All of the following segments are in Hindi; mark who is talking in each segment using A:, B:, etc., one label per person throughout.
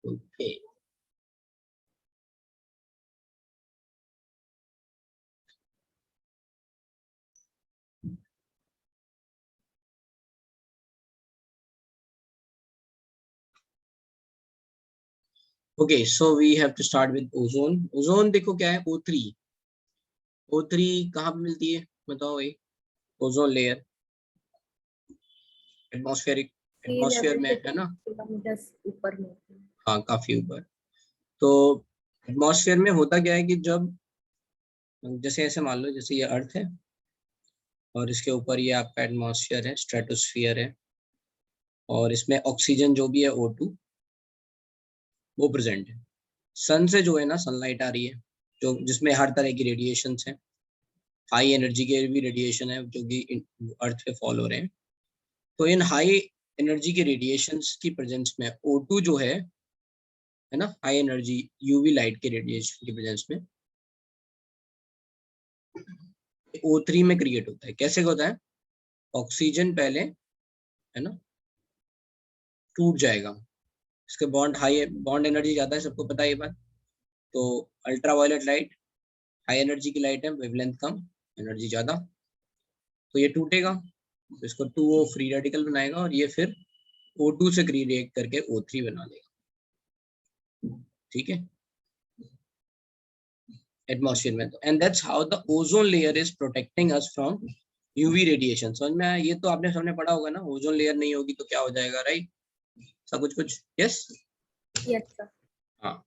A: Okay. Okay, so we have to start with ozone. Ozone देखो क्या है, O3. O3 कहाँ पे मिलती है बताओ भाई? ओजोन लेयर एटमॉस्फेयर में है ना?
B: किलोमीटर ऊपर में।
A: हाँ, काफी ऊपर। तो एटमॉस्फेयर में होता क्या है कि जब जैसे ऐसे मान लो जैसे ये अर्थ है और इसके ऊपर ये आपका एटमॉस्फेयर है, स्ट्रेटोस्फियर है, और इसमें ऑक्सीजन जो भी है O2 वो प्रेजेंट है। सन से जो है ना सनलाइट आ रही है, जो जिसमें हर तरह की रेडिएशंस हैं, हाई एनर्जी के भी रेडिएशन है जो कि अर्थ पे फॉल हो रहे हैं। तो इन हाई एनर्जी के रेडिएशंस की प्रेजेंस में O2 जो है ना, हाई एनर्जी यूवी लाइट के रेडिएशन की प्रेजेंस में O3 में क्रिएट होता है। कैसे होता है? ऑक्सीजन पहले है ना टूट जाएगा, इसके बॉन्ड एनर्जी ज्यादा है, सबको पता है ये बात। तो ultra violet light high energy की लाइट है, वेवलेंथ कम, एनर्जी ज्यादा, तो ये टूटेगा, तो इसको 2O फ्री रेडिकल बनाएगा और ये फिर O2 से रिएक्ट करके O3 बना देगा। ठीक है, एटमॉस्फेयर में। तो and that's how the ozone layer is protecting us from UV radiation. समझ में आया? ये तो आपने सामने पढ़ा होगा ना, ओजोन लेयर नहीं होगी तो क्या हो जाएगा, राइट? सब कुछ यस
B: सर।
A: हाँ,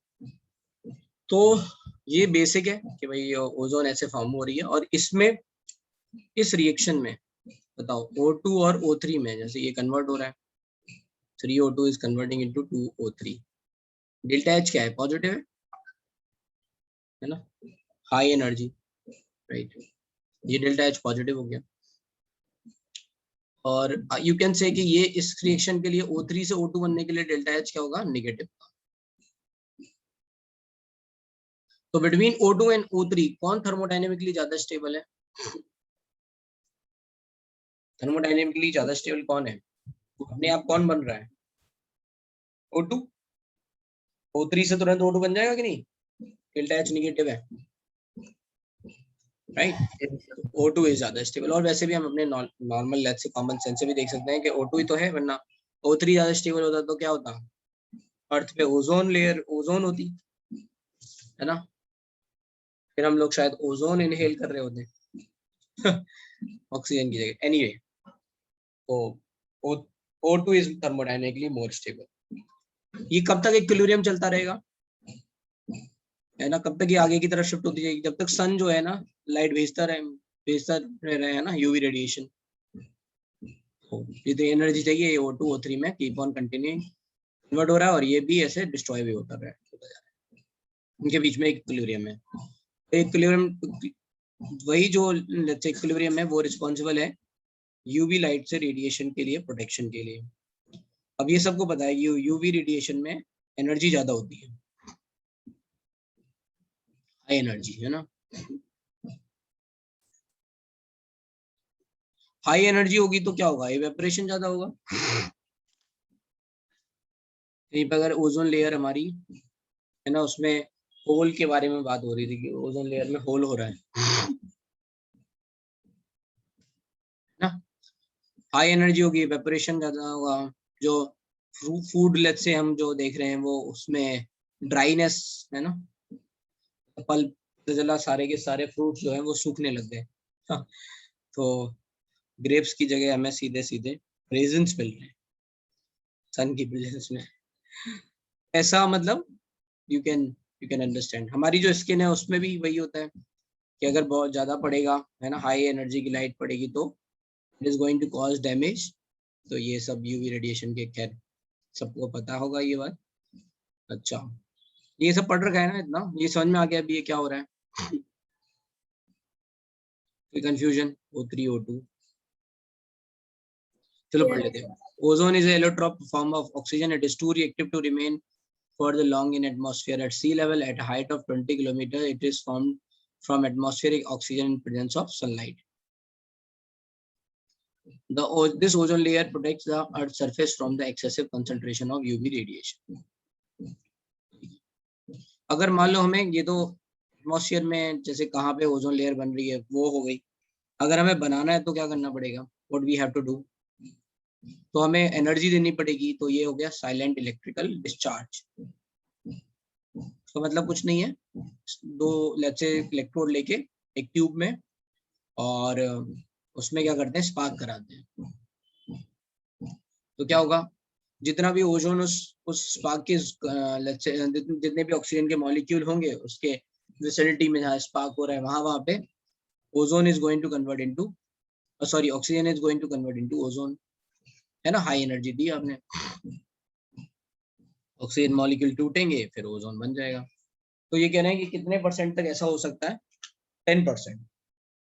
A: तो ये बेसिक है कि भाई ओजोन ऐसे फॉर्म हो रही है, और इसमें इस रिएक्शन में बताओ O2 और O3 में जैसे ये कन्वर्ट हो रहा है, 3O2 is converting into 2O3। Delta H क्या है? पॉजिटिव है ना, हाई एनर्जी, राइट? ये डेल्टा H पॉजिटिव हो गया, और यू कैन से कि ये इस रिएक्शन के लिए O3 से O2 बनने के लिए डेल्टा H क्या होगा? नेगेटिव। तो बिटवीन O2 एंड O3 कौन थर्मोडायनेमिकली ज्यादा स्टेबल है? थर्मोडायनेमिकली ज्यादा स्टेबल कौन है? अपने आप कौन बन रहा है? O2। O3 से तुरंत O2 बन जाएगा कि नहीं? डेल्टा H नेगेटिव है, राइट? O2 इज ज्यादा स्टेबल। और वैसे भी हम अपने नॉर्मल लेट से कॉमन सेंस से भी देख सकते हैं कि O2 ही तो है, वरना O3 ज्यादा स्टेबल होता तो क्या होता? अर्थ पे ओजोन लेयर, ओजोन होती है ना, फिर हम लोग शायद ओजोन इनहेल कर रहे होते ऑक्सीजन की जगह। एनीवे, तो O2 is thermodynamically more stable. ये कब तक इक्विलिब्रियम चलता रहेगा है ना? कब तक ये आगे की तरफ शिफ्ट होती जाएगी? जब तक सन जो है ना लाइट भेजता रह रहे हैं ना यूवी रेडिएशन। ये तो एनर्जी चाहिए, ये O2 O3 में कीप ऑन कंटिन्यूइंग कन्वर्ट हो रहा है, और ये भी ऐसे डिस्ट्रॉय भी होता है, उनके बीच में इक्विलिब्रियम है। इक्विलिब्रियम वही जो इक्विलिब्रियम है वो रिस्पॉन्सिबल है यूवी लाइट से रेडिएशन के लिए, प्रोटेक्शन के लिए। अब ये सबको पता है कि यूवी रेडिएशन में एनर्जी ज्यादा होती है, हाई एनर्जी है ना। हाई एनर्जी होगी तो क्या होगा? इवेपोरेशन ज्यादा होगा। कहीं पर अगर ओजोन लेयर हमारी है ना, उसमें होल के बारे में बात हो रही थी कि ओजोन लेयर में होल हो रहा है ना, हाई एनर्जी होगी, इवेपोरेशन ज्यादा होगा। जो फूड लेट से हम जो देख रहे हैं वो उसमें ड्राइनेस है ना, पल्प जला, सारे के सारे फ्रूट्स जो है वो सूखने लग गए तो ग्रेप्स की जगह हमें सीधे सीधे रेजिन्स मिल रहे हैं सन की प्रेजेंस में। ऐसा मतलब यू कैन अंडरस्टैंड। हमारी जो स्किन है उसमें भी वही होता है कि अगर बहुत ज्यादा पड़ेगा है ना, हाई एनर्जी की लाइट पड़ेगी तो it is going to cause damage. तो ये सब यूवी रेडिएशन के, खैर सबको पता होगा ये बात। अच्छा, ये सब पढ़ रखा है ना, इतना ये समझ में आ गया अभी ये क्या हो रहा है? कोई कंफ्यूजन? O3 O2 चलो पढ़ लेते हैं। Ozone is allotrope form of oxygen, it is too reactive to remain for the long in atmosphere at sea level at a height of 20 kilometers. It is formed from atmospheric oxygen in presence of sunlight. This ozone layer protects the Earth's surface from the excessive concentration of UV radiation. अगर मान लो हमें ये तो एटमॉस्फेयर में जैसे कहाँ पे ओजोन लेयर बन रही है वो हो गई, अगर हमें बनाना है तो क्या करना पड़ेगा, what we have to do, तो हमें एनर्जी देनी पड़ेगी, तो ये हो गया साइलेंट इलेक्ट्रिकल डिस्चार्ज। तो मतलब कुछ नहीं है, दो लेट्स से इलेक्ट्रोड लेके एक ट्यूब में, और उसमें क्या करते हैं, स्पार्क कराते हैं, तो क्या होगा, जितना भी ओजोन उस स्पार्क के लेट्स से जितने भी ऑक्सीजन के मॉलिक्यूल होंगे उसके विसिनिटी में जहाँ स्पार्क हो रहा है वहां पे ozone is going to convert into, sorry oxygen is going to convert into ozone, है ना, हाई एनर्जी दी आपने, ऑक्सीजन मॉलिक्यूल टूटेंगे फिर ओजोन बन जाएगा। तो ये कह रहे हैं कि कितने परसेंट तक ऐसा हो सकता है, 10%।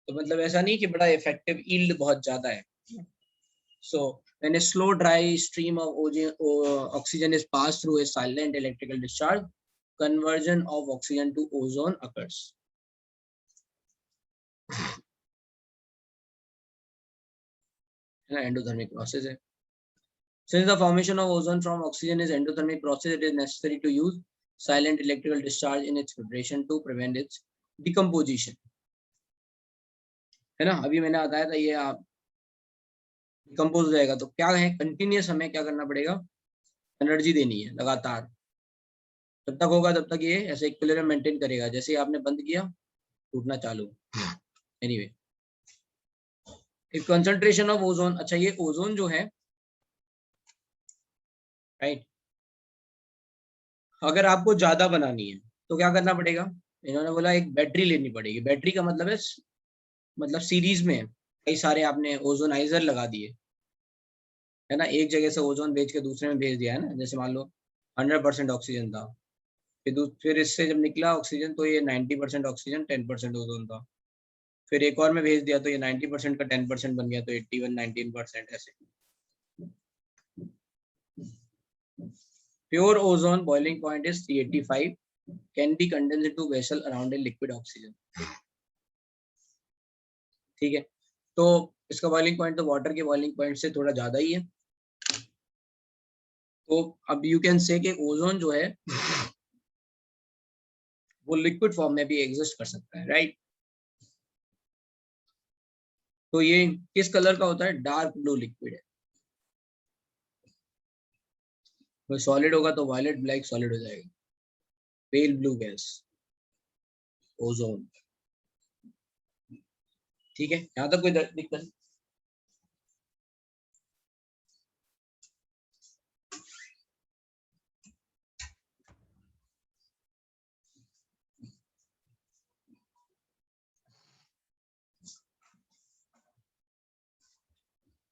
A: तो मतलब ऐसा नहीं कि बड़ा इफेक्टिव यील्ड बहुत ज्यादा है। So when a slow dry stream of oxygen is passed through a silent electrical discharge, conversion of oxygen to ozone occurs. Endothermic process है. Since the formation of ozone from oxygen is endothermic process, it is necessary to use silent electrical discharge in its preparation to prevent its decomposition. है ना, अभी मैंने बताया था ये आप डिकम्पोज हो जाएगा, तो क्या है, कंटिन्यूस हमें क्या करना पड़ेगा, एनर्जी देनी है लगातार, जब तक होगा तब तक ये ऐसे इक्विलिब्रियम मेंटेन करेगा, जैसे ही आपने बंद किया टूटना चालू। एनीवे, कंसंट्रेशन ऑफ ओजोन, अच्छा ये ओजोन जो है, राइट, अगर आपको ज्यादा बनानी है तो क्या करना पड़ेगा, इन्होंने बोला एक बैटरी लेनी पड़ेगी। बैटरी का मतलब है, मतलब सीरीज में कई सारे आपने ओजोनाइजर लगा दिए, है ना, एक जगह से ओजोन भेज के दूसरे में भेज दिया है ना, जैसे मान लो 100% ऑक्सीजन था, फिर इससे जब निकला ऑक्सीजन तो ये 90% ऑक्सीजन 10% ओजोन था, फिर एक और में भेज दिया तो ये 90% का 10% बन गया, तो 81 19% ऐसे। Pure ozone boiling point is 385, can be condensed into vessel around a liquid oxygen. ठीक है, तो इसका बॉइलिंग पॉइंट तो वाटर के बॉइलिंग पॉइंट से थोड़ा ज्यादा ही है। तो अब यू कैन से कि ओजोन जो है वो लिक्विड फॉर्म में भी एग्जिस्ट कर सकता है, राइट। तो ये किस कलर का होता है, डार्क ब्लू लिक्विड है, तो सॉलिड होगा तो वायलेट ब्लैक सॉलिड हो जाएगा, पेल ब्लू गैस ओजोन। ठीक है, यहाँ तक कोई दिक्कत?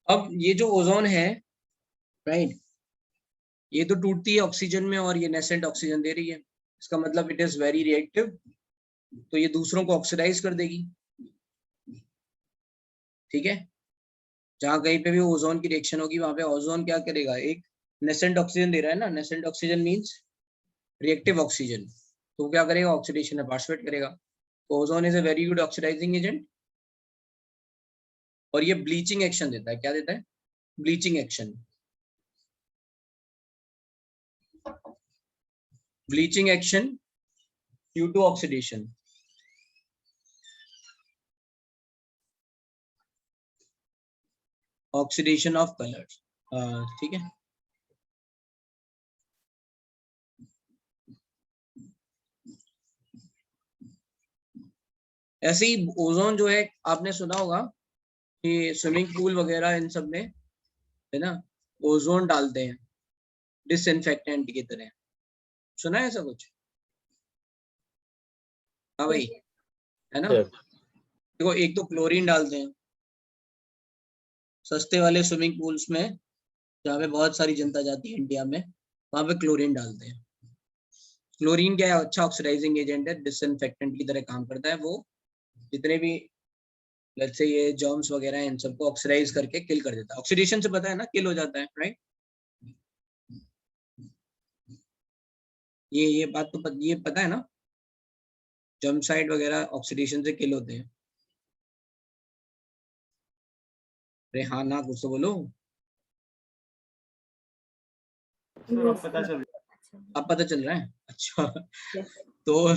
A: अब ये जो ओजोन है, राइट, ये तो टूटती है ऑक्सीजन में और ये नेसेंट ऑक्सीजन दे रही है, इसका मतलब इट इज वेरी रिएक्टिव, तो ये दूसरों को ऑक्सीडाइज कर देगी। ठीक है, जहां कहीं पे भी ओजोन की रिएक्शन होगी वहां पे ओजोन क्या करेगा, एक नेसेंट ऑक्सीजन दे रहा है ना, nascent oxygen means reactive oxygen, तो क्या करेगा, ऑक्सीडेशन में पार्टिसिपेट करेगा। तो ozone is a very good oxidising agent, और ये ब्लीचिंग एक्शन देता है, क्या देता है, bleaching action. Bleaching action due to oxidation, oxidation of colours. ठीक है, ऐसे ही ओजोन जो है आपने सुना होगा कि स्विमिंग पूल वगैरह इन सब में, है ना, ओजोन डालते हैं डिसइंफेक्टेंट की तरह, सुना है ऐसा कुछ? हाँ भाई, है ना, देखो एक तो क्लोरीन डालते हैं सस्ते वाले स्विमिंग पूल्स में, जहाँ पे बहुत सारी जनता जाती है इंडिया में, वहां पे क्लोरीन डालते हैं। क्लोरीन क्या है, अच्छा ऑक्सीडाइजिंग एजेंट है, डिसइंफेक्टेंट की तरह काम करता है, वो जितने भी लेट्स से ये जर्म्स वगैरह हैं इन सबको ऑक्सीडाइज करके किल कर देता है, ऑक्सीडेशन से पता है ना किल हो जाता है, राइट। ये बात तो ये पता है ना, जर्मसाइड वगैरह ऑक्सीडेशन से किल होते हैं। अरे हाँ ना, कुछ तो बोलो।
B: Yes, sir.
A: अब पता चल रहा है? अच्छा।
B: Yes.
A: तो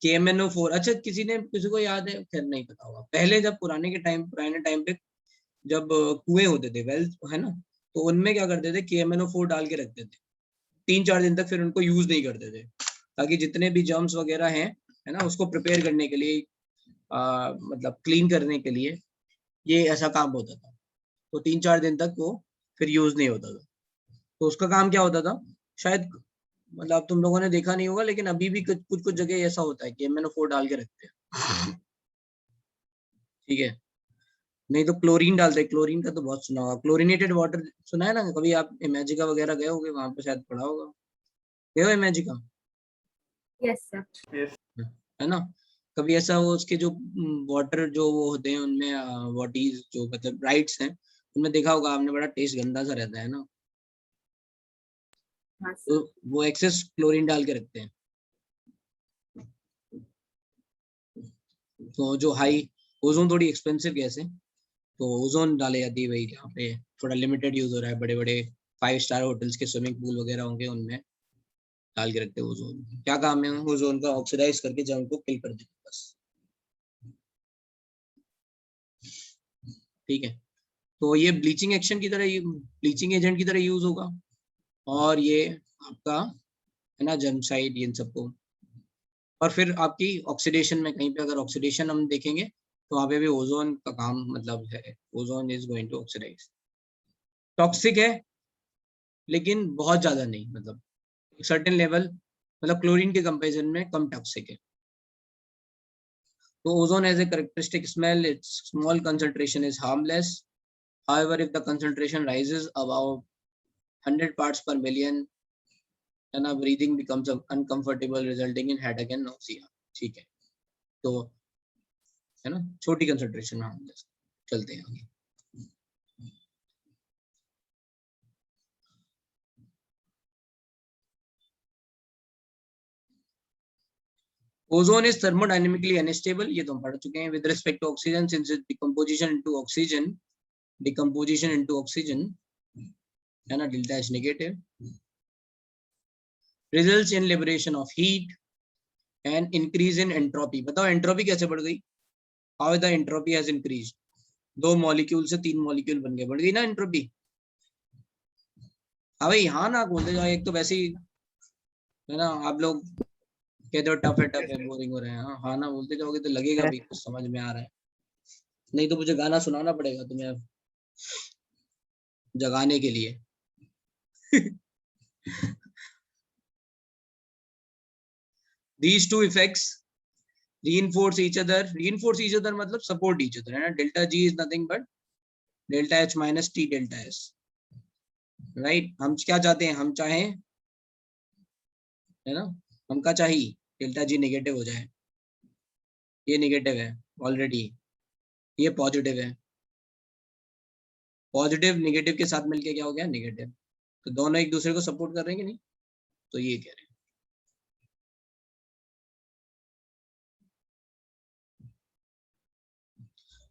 A: KMNO4, अच्छा किसी को याद है? खैर नहीं पता होगा। पहले जब पुराने टाइम पे जब कुएं होते थे, वेल है ना, तो उनमें क्या करते थे, KMNO4 डाल के रखते थे 3-4 दिन तक, फिर उनको यूज नहीं करते थे, ताकि जितने भी जर्म्स वगैरह हैं, है ना, उसको प्रिपेयर करने के लिए, मतलब क्लीन करने के लिए ये ऐसा काम होता था। तो 3-4 दिन तक वो फिर यूज नहीं होता था। तो उसका काम क्या होता था, शायद मतलब तुम लोगों ने देखा नहीं होगा, लेकिन अभी भी कुछ कुछ जगह ऐसा होता है कि KMNO4 डाल के रखते हैं। ठीक है, नहीं तो क्लोरीन डालते हैं। क्लोरीन का तो बहुत सुना होगा, क्लोरीनेटेड वाटर सुना है ना कभी? आप इमेजिका वगैरह गए होगे, वहां पे शायद पढ़ा होगा। गए हो इमेजिका?
B: Yes, sir.
A: है ना, कभी ऐसा वो उसके जो वाटर जो वो होते हैं उनमें बॉडीज जो मतलब राइट्स हैं, उनमें देखा होगा आपने, बड़ा टेस्ट गंदा सा रहता है ना,
B: हाँ
A: तो
B: सर.
A: वो एक्सेस क्लोरीन डाल के रखते हैं। तो जो हाई ओजोन थोड़ी एक्सपेंसिव गैस है, तो ओजोन डाले जाती है भाई, जहाँ पे थोड़ा लिमिटेड यूज हो रहा है, बड़े बड़े 5 स्टार होटल्स के स्विमिंग पूल वगैरह होंगे, उनमें डाल के रखते हैं ओजोन। क्या काम है ओजोन का? ऑक्सीडाइज करके जर्म को किल कर देते बस। ठीक है, तो ये ब्लीचिंग एक्शन की तरह, ब्लीचिंग एजेंट की तरह यूज होगा, और ये आपका है ना जर्मसाइड, इन सबको। और फिर आपकी ऑक्सीडेशन में कहीं पे अगर ऑक्सीडेशन हम देखेंगे, तो वहां पे भी ओजोन का काम मतलब है, ozone is going to oxidise. Toxic है, लेकिन बहुत ज्यादा नहीं, मतलब एक सर्टेन लेवल, मतलब क्लोरीन के कंपैरिजन में कम टॉक्सिक है। तो ozone has a characteristic smell, its small concentration is harmless. However, if the concentration rises above 100 parts per million, then our breathing becomes uncomfortable, resulting in headache and nausea. ठीक है, तो है ना, छोटी कंसंट्रेशन में हम चलते हैं आगे। Ozone is thermodynamically unstable, ये तो हम पढ़ चुके हैं। With respect to oxygen, since its decomposition into oxygen है ना, delta H negative, results in liberation of heat and increase in entropy. बताओ एंट्रोपी कैसे बढ़ गई? How the entropy has increased? 2 molecule से 3 मॉलिक्यूल बन गए, बढ़ गई ना एंट्रोपी। हाँ भाई, हाँ ना बोलते जाओ, एक तो वैसे ही है ना, आप लोग कहते हो टफ है बोरिंग हो रहे हैं, हाँ हाँ ना बोलते जाओगे तो लगेगा भी कुछ समझ में आ रहा है, नहीं तो मुझे गाना सुनाना पड़ेगा तुम्हें जगाने के लिए। These two effects reinforce each other मतलब support each other, है ना। Delta G is nothing but delta H minus T delta S, right. हम क्या चाहते हैं, हम चाहें, है ना, हम क्या चाहिए, डेल्टा G नेगेटिव हो जाए। ये नेगेटिव है ऑलरेडी, ये पॉजिटिव है, पॉजिटिव नेगेटिव के साथ मिलके क्या हो गया, नेगेटिव। तो दोनों एक दूसरे को सपोर्ट कर रहे हैं कि नहीं, तो ये कह रहे हैं।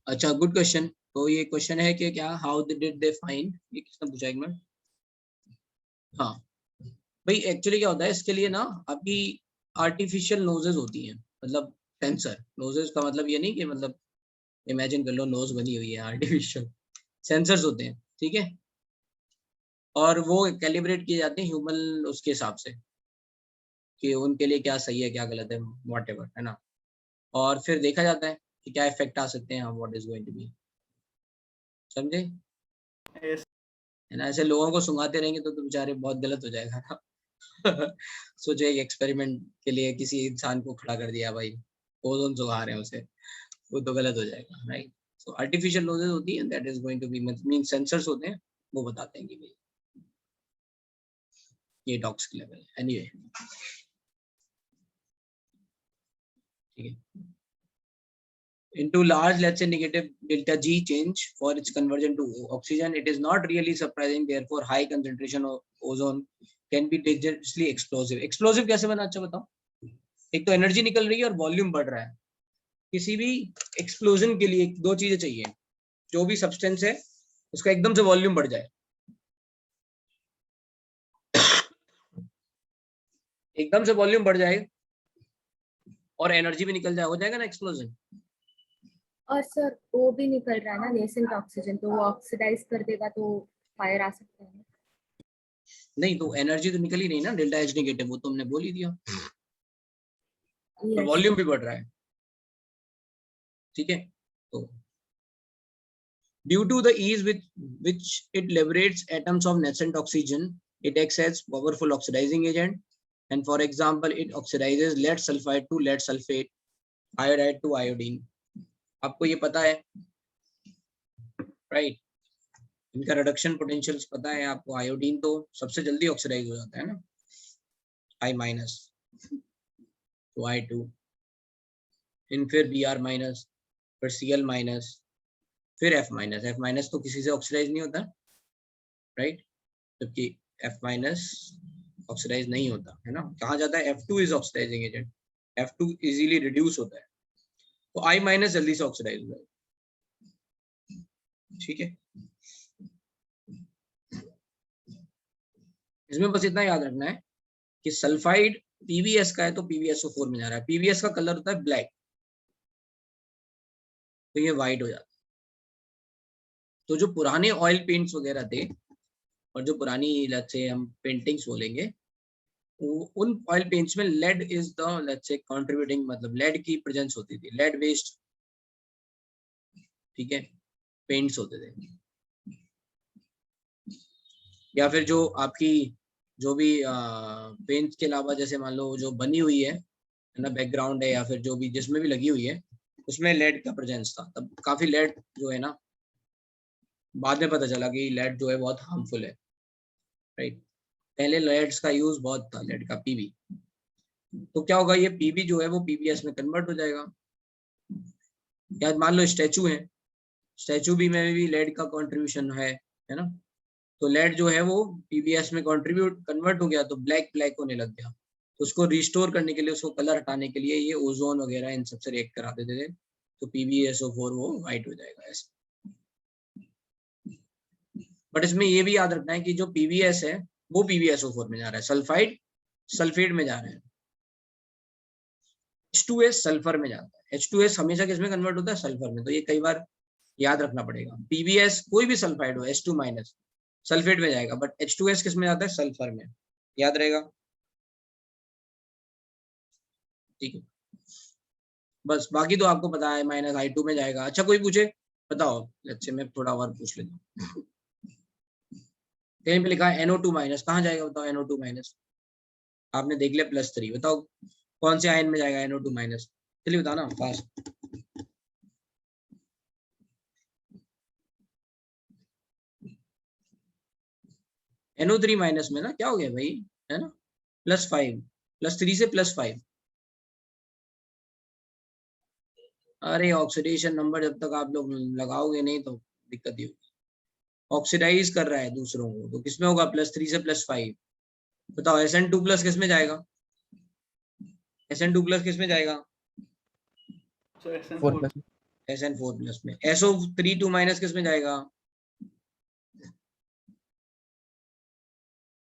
A: अच्छा, गुड क्वेश्चन। तो ये क्वेश्चन है कि क्या, हाउ डिड दे फाइंड, ये किसने पूछा एक मिनट। हाँ भाई, एक्चुअली क्या होता है इसके लिए ना, आपकी आर्टिफिशियल नोजेस होती हैं, मतलब सेंसर। नोजेस का मतलब ये नहीं कि मतलब इमेजिन कर लो नोज बनी हुई है, आर्टिफिशियल सेंसर्स होते हैं, ठीक है। और वो कैलिब्रेट किए जाते हैं ह्यूमन उसके हिसाब से, कि उनके लिए क्या सही है क्या गलत है, व्हाटएवर, है ना। और फिर देखा जाता है कि क्या इफेक्ट आ सकते हैं, what is going to be, समझे।
C: Yes.
A: है ना, ऐसे लोगों को सुंघाते रहेंगे तो बेचारे बहुत गलत हो जाएगा ना। सोचो एक एक्सपेरिमेंट के लिए किसी इंसान को खड़ा कर दिया भाई, ओजोन सुंघा रहे हैं उसे, वो तो गलत हो जाएगा, राइट। सो आर्टिफिशियल नोजेस होती है, that is going to be mean sensors होते हैं, वो बताते हैं कि भाई ये टॉक्सिक लेवल है। एनीवे, ठीक है। Into large, let's say negative delta G change for its conversion to oxygen, it is not really surprising, therefore high concentration of ozone can be dangerously explosive. Explosive कैसे बना, अच्छा बताओ। एक तो एनर्जी निकल रही है और वॉल्यूम बढ़ रहा है। किसी भी एक्सप्लोजन के लिए दो चीजें चाहिए, जो भी सब्सटेंस है उसका एकदम से वॉल्यूम बढ़ जाए, एकदम से वॉल्यूम बढ़ जाएगा और एनर्जी भी निकल जाए, हो जाएगा ना एक्सप्लोजन।
B: और सर वो भी निकल रहा है ना नेसेंट ऑक्सीजन, तो वो ऑक्सीडाइज कर देगा तो फायर आ सकता है।
A: नहीं तो एनर्जी तो निकल ही नहीं ना, डेल्टा एच नेगेटिव, वो तो हमने बोल ही दिया, और
B: यस।
A: वॉल्यूम भी बढ़ रहा है। ठीक है, तो due to the ease with which it liberates atoms of nascent oxygen, it acts as powerful oxidizing agent, and for example it oxidizes lead sulfide to lead sulfate, iodide to iodine. आपको ये पता है, राइट? इनका रिडक्शन पोटेंशियल्स पता है आपको। आयोडीन तो सबसे जल्दी ऑक्सीडाइज हो जाता है ना, I माइनस तो I2, फिर Br माइनस, फिर Cl माइनस, फिर F माइनस। F माइनस तो किसी से ऑक्सीडाइज नहीं होता, राइट? जबकि F माइनस ऑक्सीडाइज नहीं होता है ना, कहा जाता है F2 is oxidising agent, F2 easily reduce होता है, तो I माइनस जल्दी से ऑक्सीडाइज हो जाएगा। ठीक है, इसमें बस इतना याद रखना है कि सल्फाइड पीवीएस का है तो PbSO4 में जा रहा है। पीवीएस का कलर होता है ब्लैक, तो ये व्हाइट हो जाता है। तो जो पुराने ऑयल पेंट्स वगैरह थे और जो पुरानी लेट्स से हम पेंटिंग्स बोलेंगे, उन ऑयल पेंट्स में लेड इज द लेट्स से कंट्रीब्यूटिंग, मतलब लेड की प्रेजेंस होती थी, लेड बेस्ड, ठीक है, पेंट्स होते थे। या फिर जो आपकी जो भी पेंट्स के अलावा जैसे मान लो जो बनी हुई है ना, बैकग्राउंड है या फिर जो भी जिसमें भी लगी हुई है उसमें लेड का प्रेजेंस था, तब काफी लेड जो है ना, बाद में पता चला कि लेड जो है बहुत हार्मफुल है, राइट? पहले लेड्स का यूज बहुत था, लेड का पीबी, तो क्या होगा, ये पीबी जो है वो पीबीएस में कन्वर्ट हो जाएगा। या मान लो स्टैचू है, स्टैचू भी में भी लेड का कंट्रीब्यूशन है ना, तो लेड जो है वो पीबीएस में कंट्रीब्यूट कन्वर्ट हो गया, तो ब्लैक ब्लैक होने लग गया, तो उसको रिस्टोर करने के लिए, उसको कलर हटाने के लिए ये ओजोन वगैरह इन सबसे रिएक्ट करा देते थे, तो PbSO4 वो व्हाइट हो जाएगा ऐसे। बट इसमें ये भी याद रखना है कि जो पीबीएस है वो PbSO4 में जा रहा है, सल्फाइड सल्फेट में जा रहे हैं, H2S सल्फर में जाता है। H2S हमेशा किस में कन्वर्ट होता है, सल्फर में, तो ये कई बार याद रखना पड़ेगा। पीबीएस कोई भी सल्फाइड हो, H2 माइनस सल्फेट में जाएगा, बट H2S किस में जाता है, सल्फर में, याद रहेगा। ठीक है, बस बाकी तो आपको पता है, माइनस I2 में जाएगा। अच्छा कोई पूछे, बताओ, अच्छे मैं थोड़ा और पूछ लेता हूँ। कहीं पे लिखा है NO2 माइनस, कहाँ जाएगा बताओ NO2 माइनस? आपने देख लिया +3, बताओ कौन से आयन में जाएगा NO2 माइनस? चलिए बताओ ना फास्ट। NO3 माइनस में ना, क्या हो गया भाई, है ना, +5, +3 से +5। अरे ऑक्सीडेशन नंबर जब तक आप लोग लगाओगे नहीं तो दिक्कत ही होगी। ऑक्सीडाइज कर रहा है दूसरों को, तो किसमें होगा, +3 से +5। बताओ SN2+ किस में जाएगा, SN2+ किस में जाएगा, SN4+ में। SO32- किस में जाएगा,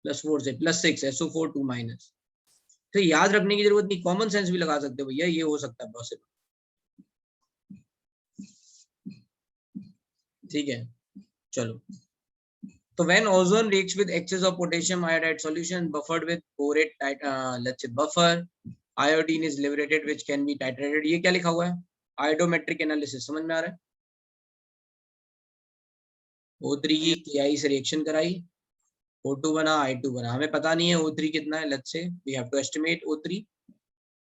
A: +4 से +6, SO42-। तो याद रखने की जरूरत नहीं, कॉमन सेंस भी लगा सकते हो भैया, ये हो सकता है पॉसिबल। ठीक है, चलो, तो when ozone reacts with excess of potassium iodide solution buffered with borate let's say buffer, iodine is liberated which can be titrated। ये क्या लिखा हुआ है, आयोडोमेट्रिक एनालिसिस, समझ में आ रहा है? O3 की KI से रिएक्शन कराई, O2 बना, I2 बना, हमें पता नहीं है O3 कितना है, let's say we have to estimate O3,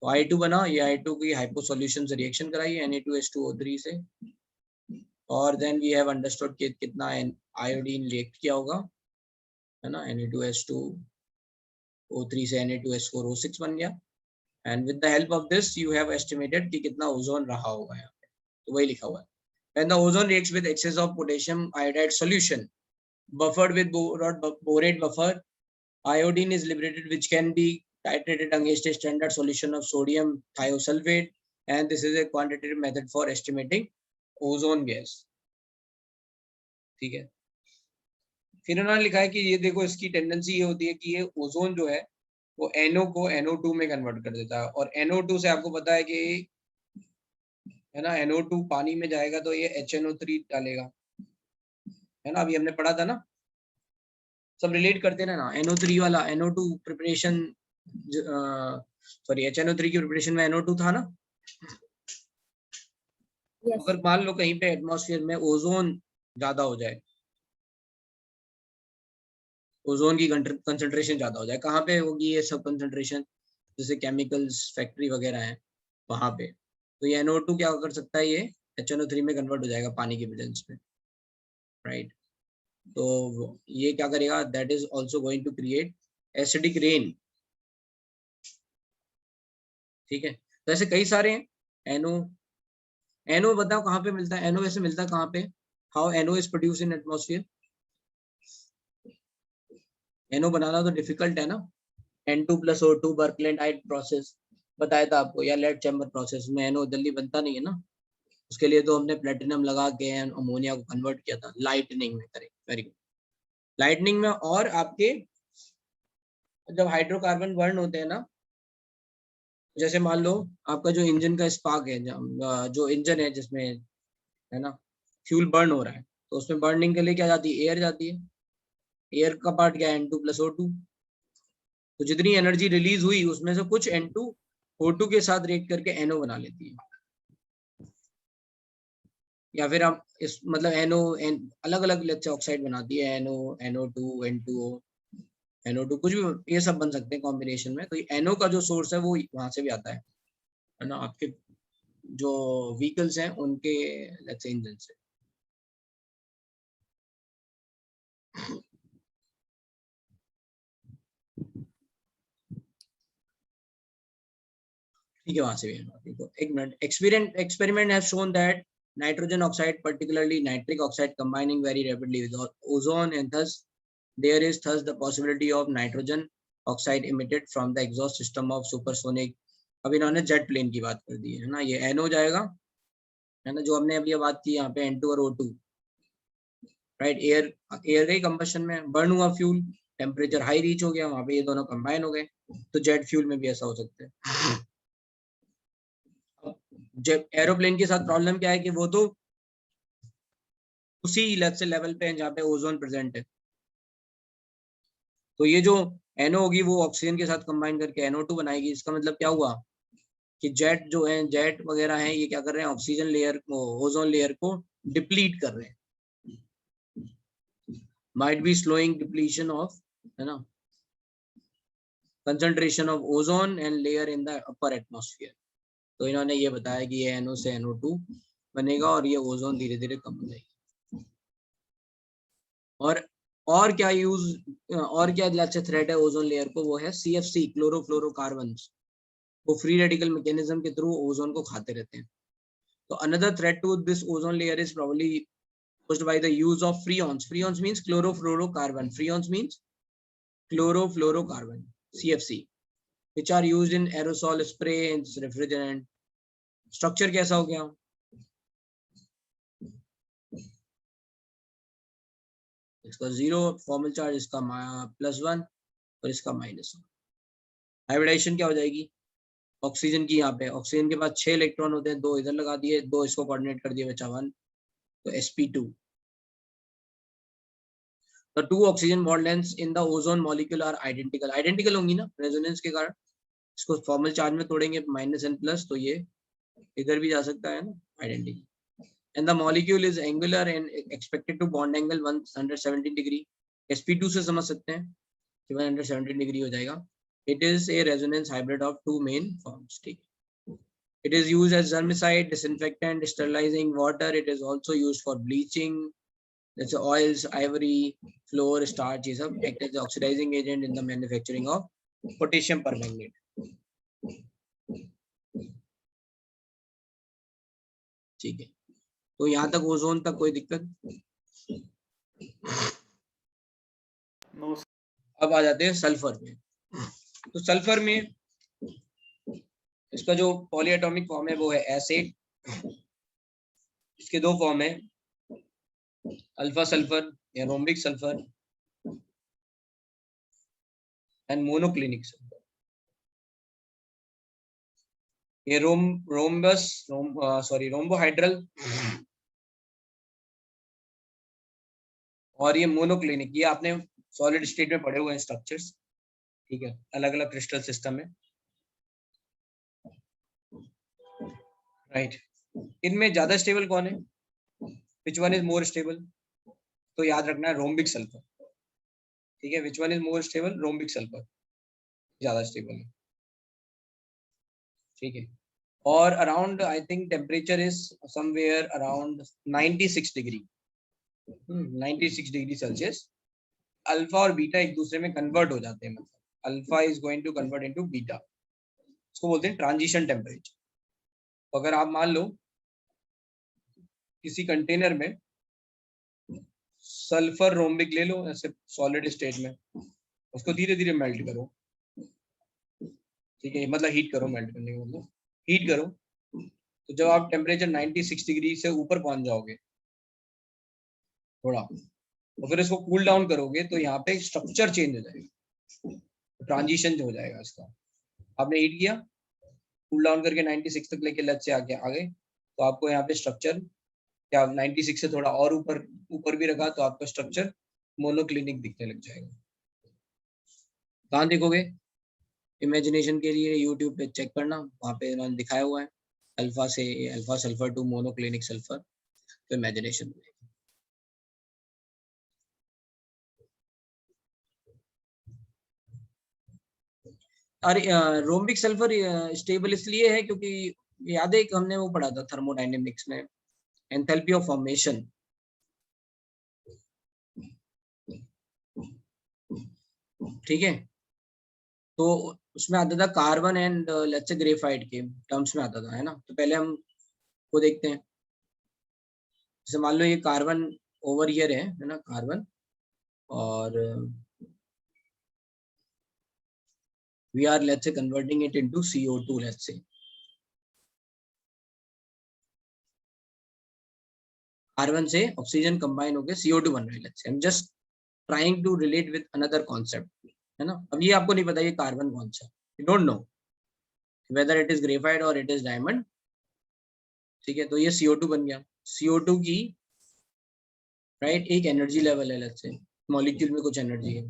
A: तो I2 बना, ये I2 की हाइपो सॉल्यूशन से रिएक्शन कराई Na2H2O3 से, और देन वी हैव अंडरस्टूड कि कितना आयोडीन रिएक्ट किया होगा, है ना, Na2H2O3 से Na2H4O6 बन गया, and with the help of this you have estimated कि कितना ओजोन रहा होगा यहाँ पे, तो वही लिखा हुआ है। When the ozone reacts with excess of potassium iodide solution buffered with borate buffer, iodine is liberated which can be titrated against a standard solution of sodium thiosulfate, and this is a quantitative method for estimating ozone gas। ठीक है, फिर उन्होंने लिखा है कि ये देखो इसकी टेंडेंसी ये होती है कि ये ओजोन जो है वो NO को NO2 में कन्वर्ट कर देता है, और NO2 से आपको पता है कि है ना, NO2 पानी में जाएगा तो ये HNO3 डालेगा, है ना, अभी हमने पढ़ा था ना, सब रिलेट करते ना NO3 वाला NO2 प्रिपरेशन, सॉरी HNO3 की प्रिपरेशन में NO2 था ना।
B: Yes.
A: अगर मान लो कहीं पे एटमॉस्फेयर में ओजोन ज्यादा हो जाए, ओजोन की कंसंट्रेशन ज्यादा हो जाए, कहाँ पे होगी ये सब कंसंट्रेशन, जैसे केमिकल्स फैक्ट्री वगैरह है वहां पे, तो ये NO2 क्या कर सकता है, ये HNO3 में कन्वर्ट हो जाएगा पानी की प्रेजेंस में, राइट। तो ये क्या करेगा, that is also going to create acidic rain, ठीक है। तो ऐसे कई सारे हैं। NO बताओ कहाँ पे मिलता है, NO वैसे मिलता है कहाँ पे, how NO is produce in atmosphere. NO बनाना तो डिफिकल्ट है ना, N2+O2 बर्कलेंडाइट प्रोसेस बताया था आपको, या लेड चैम्बर प्रोसेस में NO जल्दी बनता नहीं है ना, उसके लिए तो हमने प्लेटिनम लगा के अमोनिया को कन्वर्ट किया था लाइटनिंग में, करेक्ट, वेरी गुड, लाइटनिंग में। और आपके जब हाइड्रोकार्बन बर्न होते हैं ना, जैसे मान लो आपका जो इंजन का स्पार्क है, जो इंजन है जिसमें, है ना, फ्यूल बर्न हो रहा है, तो उसमें बर्निंग के लिए क्या जाती है, एयर जाती है, एयर का पार्ट क्या है, N2+O2, तो जितनी एनर्जी रिलीज हुई उसमें से कुछ N2O2 के साथ रिएक्ट करके NO बना लेती है, या फिर आप इस मतलब NO अलग अलग लेट्स से ऑक्साइड बनाती है, NO NO2 N2O NO2 कुछ भी, ये सब बन सकते हैं कॉम्बिनेशन में। तो ये NO का जो सोर्स है वो वहां से भी आता है ना, आपके जो व्हीकल्स हैं उनके लेट्स से इंजन से। ठीक है, वहां से भी है। देखो एक minute, experiment have shown that nitrogen oxide, particularly nitric oxide, combining very rapidly with ozone, and thus there is thus the possibility of nitrogen oxide emitted from the exhaust system of supersonic। अब इन्होंने जेट प्लेन की बात कर दी है ना, ये NO जाएगा, है ना, जो हमने अभी बात की यहाँ पे N2 और O2, राइट, एयर एयर गई कंबशन में, बर्न हुआ फ्यूल, टेम्परेचर हाई रीच हो गया, वहां पे ये दोनों कंबाइन हो गए, तो जेट फ्यूल में भी ऐसा हो सकता है। जब एरोप्लेन के साथ प्रॉब्लम क्या है कि वो तो उसी लेवल पे है जहाँ पे ओजोन प्रेजेंट है, तो ये जो NO होगी वो ऑक्सीजन के साथ कंबाइन करके NO2 बनाएगी। इसका मतलब क्या हुआ कि जेट जो है, जेट वगैरह हैं, ये क्या कर रहे हैं, ऑक्सीजन लेयर को, ओजोन लेयर को डिप्लीट कर रहे हैं, might be slowing depletion of, है ना, concentration of ozone and layer in the upper atmosphere. तो इन्होंने ये बताया कि ये NO से NO2 बनेगा और ये ओजोन धीरे धीरे कम हो जाएगी। और क्या यूज, और क्या अच्छा थ्रेट है ओजोन लेयर को, वो है CFC, क्लोरोफ्लोरोकार्बन्स, वो फ्री रेडिकल मैकेनिज्म के थ्रू ओजोन को खाते रहते हैं। तो another threat to this ozone layer is probably posed by the use of freons. Freons means chlorofluorocarbon. Freons means chlorofluorocarbon, CFC, which are used in aerosol spray and refrigerant. Structure कैसा हो गया, इसका 0 फॉर्मल चार्ज, इसका +1 और इसका -1। हाइब्रिडाइजेशन क्या हो जाएगी, ऑक्सीजन की, यहाँ पे ऑक्सीजन के पास 6 इलेक्ट्रॉन होते हैं, 2 इधर लगा दिए, 2 इसको कोऑर्डिनेट कर दिए, बचा 1, तो sp2। The two oxygen bond lengths in the ozone molecule are identical होंगी ना रेजोनेंस के कारण, इसको फॉर्मल चार्ज में तोड़ेंगे -n+, तो ये इधर भी जा सकता है ना, identical. And the molecule is angular and expected to bond angle 117 degree। sp2 से समझ सकते हैं कि 117 डिग्री हो जाएगा। It is a resonance hybrid of two main forms, ठीक है। It is used as germicide, disinfectant, sterilizing water. It is also used for bleaching, that's oils, ivory, flour, starch, ये सब act as oxidizing agent in the manufacturing of potassium permanganate। ठीक है, तो यहाँ तक ओजोन तक कोई दिक्कत। अब आ जाते हैं सल्फर में। तो सल्फर में इसका जो पॉलीएटॉमिक फॉर्म है वो है एसिड, इसके दो फॉर्म है, अल्फा सल्फर या rhombic sulphur and monoclinic sulphur. ये रोम्बोहाइड्रल और ये मोनोक्लिनिक, ये आपने सॉलिड स्टेट में पढ़े हुए हैं स्ट्रक्चर्स, ठीक है, अलग अलग क्रिस्टल सिस्टम में, राइट। इनमें ज्यादा स्टेबल कौन है, which one is more stable, तो याद रखना है रोम्बिक सल्फर, ठीक है, which one is more stable, rhombic sulphur ज्यादा स्टेबल है, ठीक है। और around I think temperature is somewhere around 96 degree, 96 degree Celsius. Alpha और बीटा एक दूसरे में कन्वर्ट हो जाते हैं, मतलब alpha is going to convert into beta, इसको बोलते हैं ट्रांजिशन टेम्परेचर। तो अगर आप मान लो किसी कंटेनर में सल्फर रोम्बिक ले लो ऐसे सॉलिड स्टेट में, उसको धीरे धीरे मेल्ट करो, ठीक है, मतलब हीट करो, मेल्ट करने का मतलब हीट करो, तो जब आप टेम्परेचर 96 डिग्री से ऊपर पहुंच जाओगे थोड़ा, तो फिर इसको कूल डाउन करोगे तो यहाँ पे स्ट्रक्चर चेंज हो जाएगा, ट्रांजिशन हो जाएगा इसका। आपने हीट किया, कूल डाउन करके 96 तक लेके लच से आगे आ गए, तो आपको यहाँ पे स्ट्रक्चर क्या 96 से थोड़ा और ऊपर भी रखा तो आपका स्ट्रक्चर मोनोक्लिनिक दिखने लग जाएगा। कहाँ देखोगे, इमेजिनेशन के लिए यूट्यूब पे चेक करना, वहाँ पे इन्होंने दिखाया हुआ है अल्फा से alpha sulphur to monoclinic sulphur, तो इमेजिनेशन में। और रोम्बिक सल्फर स्टेबल इसलिए है क्योंकि याद है कि हमने वो पढ़ा था थर्मोडायनेमिक्स में, एंथैल्पी ऑफ फॉर्मेशन, ठीक है, तो उसमें आता था carbon and let's say graphite के टर्म्स में आता था, है ना। तो पहले हम को देखते हैं, जैसे मान लो ये कार्बन ओवर हियर है ना, कार्बन, और we are let's say converting it into CO2, let's say carbon से ऑक्सीजन कंबाइन होकर CO2 बन रहा है, let's say I'm just trying to relate with another concept, है ना। अब ये आपको नहीं पता ये कार्बन कौन सा, you don't know whether it is graphite or it is diamond, ठीक है। तो ये CO2 बन गया, CO2 की राइट एक एनर्जी लेवल है, लेट्स से मॉलिक्यूल में कुछ एनर्जी है,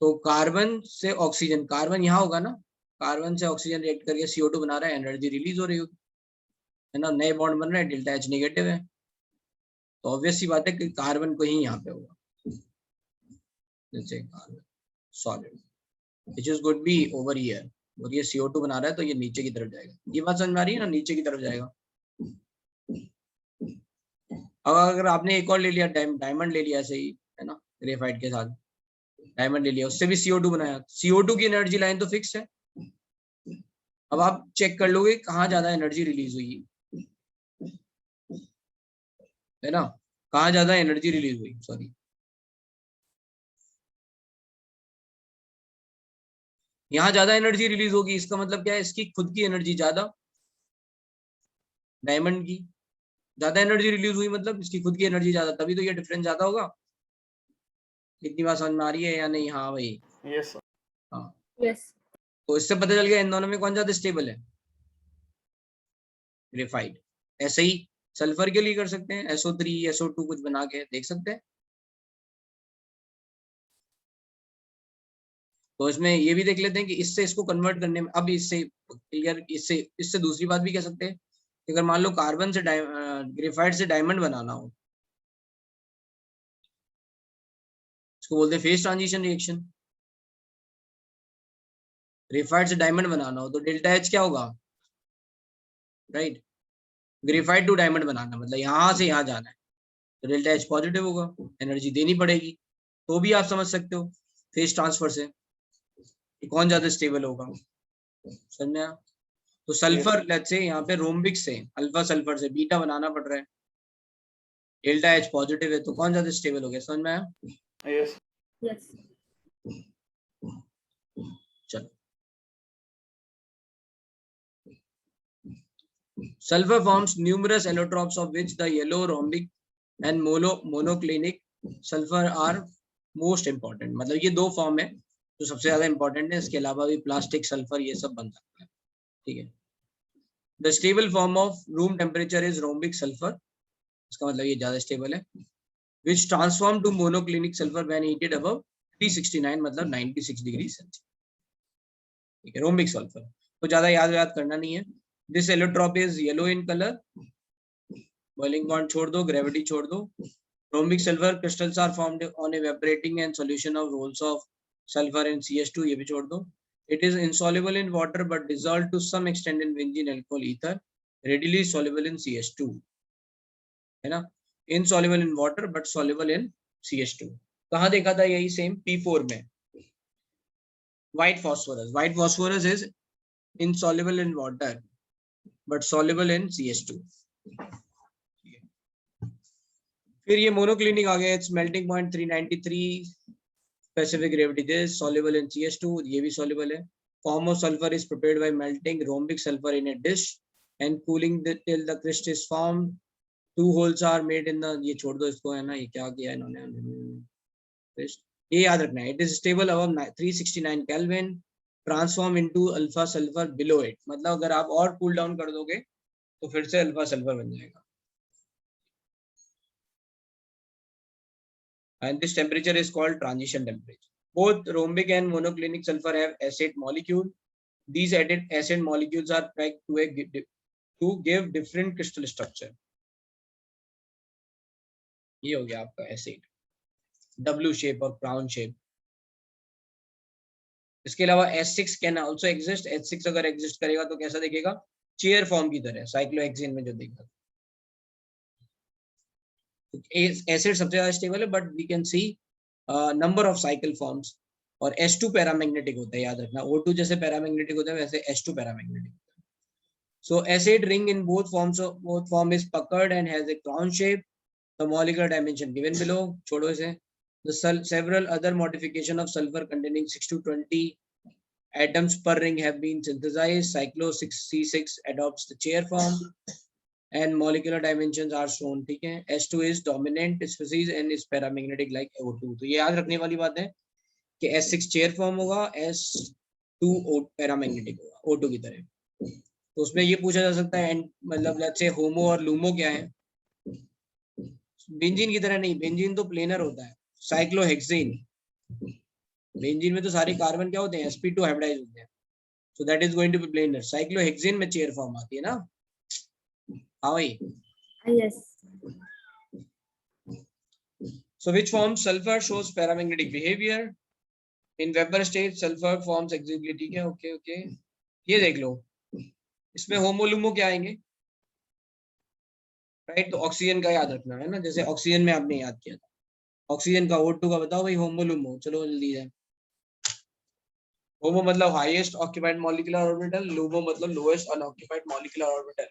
A: तो कार्बन से ऑक्सीजन, कार्बन यहाँ होगा ना, कार्बन से ऑक्सीजन रिएक्ट करके CO2 बना रहा है, एनर्जी रिलीज हो रही होगी, है ना, नए बॉन्ड बन रहे हैं, डेल्टा H नेगेटिव है, तो ऑब्वियस सी बात है कि कार्बन को ही यहाँ पे होगा, जैसे carbon solid which is good be over here, और ये CO2 बना रहा है तो ये नीचे की तरफ जाएगा, ये बात समझ में आ रही है ना, नीचे की तरफ जाएगा। अब अगर आपने एक और ले लिया, डायमंड ले लिया ऐसे ही, है ना, ग्रेफाइट के साथ डायमंड ले लिया, उससे भी CO2 बनाया, CO2 की एनर्जी लाइन तो फिक्स है। अब आप चेक कर लोगे कहाँ ज्यादा एनर्जी रिलीज हुई है ना, कहाँ ज्यादा एनर्जी रिलीज हुई, सॉरी यहाँ ज्यादा एनर्जी रिलीज होगी, इसका मतलब क्या है, इसकी खुद की एनर्जी ज्यादा, डायमंड की ज्यादा एनर्जी रिलीज हुई मतलब इसकी खुद की एनर्जी ज्यादा, तभी तो ये डिफरेंस ज्यादा होगा। इतनी बात समझ में आ रही है या नहीं? हाँ भाई,
C: यस सर।
A: हाँ
B: यस।
A: तो इससे पता चल गया इन दोनों में कौन ज्यादा स्टेबल है, ग्रेफाइट। ऐसे ही सल्फर के लिए कर सकते हैं, SO3 SO2 कुछ बना के देख सकते हैं। तो इसमें ये भी देख लेते हैं कि इससे इसको कन्वर्ट करने में, अब इससे क्लियर, इससे दूसरी बात भी कह सकते हैं कि अगर मान लो कार्बन से ग्रेफाइट से डायमंड बनाना हो, इसको बोलते हैं फेज ट्रांजिशन रिएक्शन। ग्रेफाइट से डायमंड बनाना हो तो डेल्टा H क्या होगा, राइट, ग्रेफाइट टू डायमंड बनाना मतलब यहाँ से यहाँ जाना है, तो डेल्टा H पॉजिटिव होगा, एनर्जी देनी पड़ेगी, तो भी आप समझ सकते हो फेज ट्रांसफर से कि कौन ज्यादा स्टेबल होगा, समझ में आया? तो सल्फर लेट्स से यहाँ पे रोम्बिक से अल्फा सल्फर से बीटा बनाना पड़ रहा है, डेल्टा H पॉजिटिव है, तो कौन ज्यादा स्टेबल हो गया, समझ में आया?
C: Yes
B: yes.
A: चलो, sulfur forms numerous allotropes of which the yellow rhombic and monoclinic sulfur are most important, मतलब ये दो फॉर्म है जो सबसे ज्यादा इंपॉर्टेंट है, इसके अलावा भी प्लास्टिक सल्फर ये सब बन सकता है, ठीक है। The stable form of room temperature is rhombic sulphur, इसका मतलब ये ज्यादा स्टेबल है, which transform to monoclinic sulfur when heated above 369 मतलब 96 डिग्री सेल्सियस। ठीक है, रोम्बिक सल्फर तो ज्यादा याद करना नहीं है। This allotrope is yellow in colour, boiling point छोड़ दो, ग्रेविटी छोड़ दो। Rhombic sulphur crystals are formed on evaporating and solution of roles of sulfur and CH2, ये भी छोड़ दो। It is insoluble in water but dissolved to some extent in benzene alcohol ether, readily soluble in CH2, है ना। insoluble in water but soluble in CH2। कहाँ देखा था यही सेम P4 में। white phosphorus is insoluble in water but soluble in CH2। फिर ये मोनोक्लिनिक आ गया, its melting point 393, specific gravity this, soluble in CH2, ये भी सॉल्युबल है। Form of sulphur is prepared by melting rhombic sulphur in a dish and cooling till the crystal is formed. 2 holes are made in the, ये छोड़ दो इसको, है ना, ये क्या किया इन्होंने, ये याद रखना है। It is stable above 369 kelvin, transform into alpha sulphur below it, मतलब अगर आप और कूल डाउन कर दोगे तो फिर से अल्फा सल्फर बन जाएगा। And this temperature is called transition temperature. Both rhombic and monoclinic sulfur have acid molecule. These acid molecules are packed to give different crystal structure. ये हो गया आपका एसिड, W शेप और क्राउन शेप। इसके अलावा H6 can also exist. H6 अगर एग्जिस्ट करेगा तो कैसा दिखेगा, चेयर फॉर्म की तरह, साइक्लोहेक्सेन में जो देखा। एसिड सबसे ज्यादा स्टेबल है, but we can see number of cycle forms. और H2 पैरामैग्नेटिक होता है, याद रखना। O2 जैसे पैरामैग्नेटिक होता है वैसे H2 पैरामैग्नेटिक होता है। So acid ring in both form is puckered and has a crown shape. The molecular dimension given below. छोड़ो इसे। The several other modification of sulfur containing 6 to 20 atoms per ring have been synthesized. Cyclo 6C6 adopts the chair form and molecular dimensions are shown। ठीक है, H2 is dominant species and is paramagnetic like O2। तो ये याद रखने वाली बात है कि H6 chair form होगा, H2 paramagnetic होगा O2 की तरह। तो उसमें ये पूछा जा सकता है, मतलब लेट्स से होमो और लूमो क्या है। बेंजीन की तरह नहीं, बेंजीन तो प्लेनर होता है। साइक्लोहेक्सेन, बेंजीन में तो सारे कार्बन क्या होते हैं, sp2 हाइब्रिडाइज होते हैं, so that is going to be planar. Cyclohexane में चेयर फॉर्म आती है ना। हाँ भाई,
B: Yes.
A: So which form sulfur shows paramagnetic behavior? In Weber state sulfur forms exiguously। ठीक है, ओके ओके। ये देख लो, इसमें होमोलुमो क्या आएंगे, राइट। तो ऑक्सीजन का याद रखना है ना, जैसे ऑक्सीजन में आपने याद किया था, ऑक्सीजन का O2 का बताओ भाई, होमोलुमो। चलो जल्दी है। होमो मतलब हाईएस्ट ऑक्यूपाइड मॉलिक्यूलर ऑर्बिटल, लुमो मतलब लोएस्ट अनऑक्यूपाइड मॉलिक्यूलर ऑर्बिटल।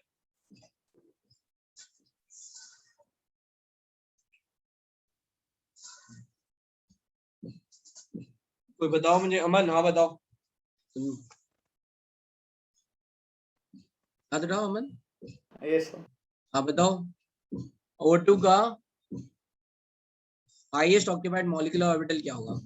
A: कोई बताओ मुझे, अमन। हाँ बताओ, हाँ बताओ अमन।
C: Yes sir.
A: हाँ बताओ, O2 का हाईएस्ट ऑक्यूपाइड मॉलिक्यूलर ऑर्बिटल क्या होगा।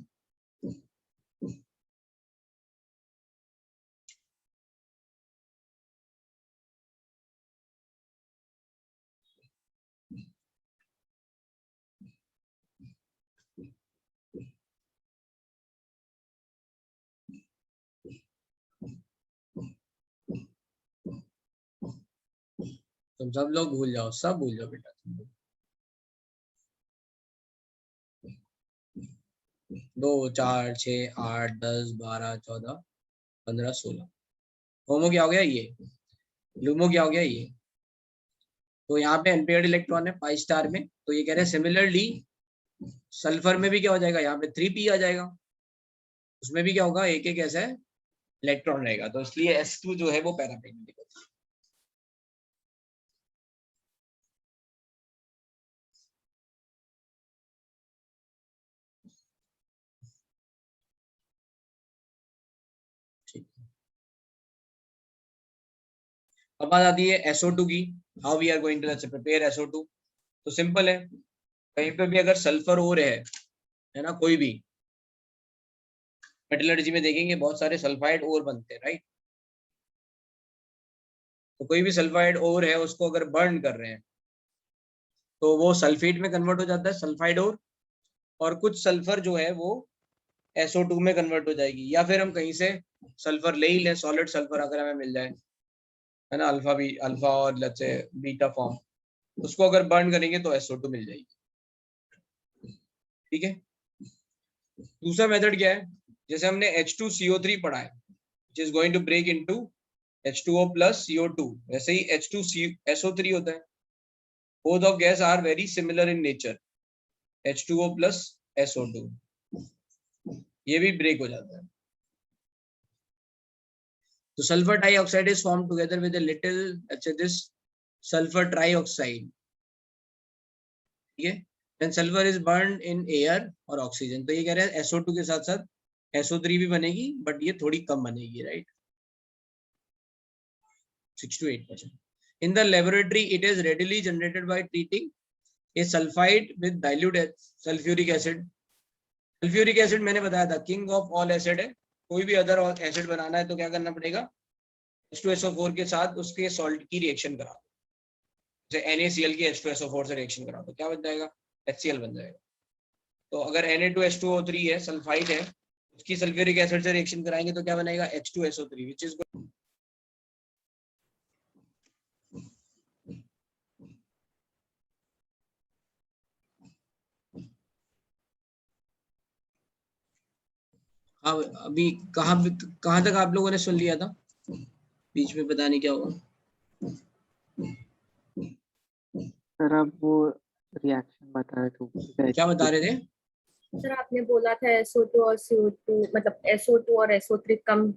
A: तुम सब लोग भूल जाओ, सब भूल जाओ बेटा तुम लोग। 2 4 6 8 10 12 14 15 16। होमो क्या हो गया ये, लूमो क्या हो गया ये। तो यहाँ पे अनपेयर्ड इलेक्ट्रॉन है पाई स्टार में, तो ये कह रहे हैं सिमिलरली सल्फर में भी क्या हो जाएगा, यहाँ पे 3p आ जाएगा, उसमें भी क्या होगा, एक एक ऐसा इलेक्ट्रॉन रहेगा। तो इसलिए S2 जो है वो पैरामैग्नेटिक होता है। अब बात आती है SO2 की। How we are going to prepare SO2। तो सिंपल है, कहीं पे भी अगर सल्फर और है ना, कोई भी मेटलर्जी में देखेंगे बहुत सारे सल्फाइड और बनते हैं, राइट। तो कोई भी सल्फाइड ओर है उसको अगर बर्न कर रहे हैं तो वो सल्फेट में कन्वर्ट हो जाता है, सल्फाइड ओर, और कुछ सल्फर जो है वो SO2 में कन्वर्ट हो जाएगी, या फिर हम कहीं से सल्फर ले ही लें, सॉलिड सल्फर अगर हमें मिल जाए, है ना, अल्फा और लेट्स से बीटा फॉर्म, उसको अगर बर्न करेंगे तो SO2 मिल जाएगी। ठीक है। दूसरा मेथड क्या है, जैसे हमने H2CO3 पढ़ा है, which is going to break into H2O plus CO2, वैसे ही H2SO3 होता है। Both of gas are very similar in nature, H2O plus SO2, ये भी ब्रेक हो जाता है। So sulfur dioxide is formed together with a little, let's say this sulfur trioxide. ठीक है। Then sulfur is burned in air और oxygen. तो ये कह रहे हैं SO2 के साथ साथ SO3 भी बनेगी, बट ये थोड़ी कम बनेगी, right, 6 to 8%. In the laboratory, it is readily generated by treating a sulfide with dilute sulfuric acid. Sulphuric acid मैंने बताया था किंग ऑफ ऑल एसिड है, कोई भी अदर एसिड बनाना है तो क्या करना पड़ेगा, H2SO4 के साथ उसके सॉल्ट की रिएक्शन करा, जैसे NaCl की H2SO4 से रिएक्शन करा तो क्या बन जाएगा, HCl बन जाएगा। तो अगर Na2H2O3 है, सल्फाइड है, उसकी सल्फ्यूरिक एसिड से रिएक्शन कराएंगे तो क्या बनेगा, H2SO3, विच इज हाँ। अभी कहाँ तक आप लोगों ने सुन लिया था, बीच में पता नहीं क्या हुआ।
C: सर आप वो रिएक्शन बता रहे थे,
A: क्या बता रहे थे?
B: सर आपने बोला था SO2 और CO2, मतलब SO2 और SO3 कम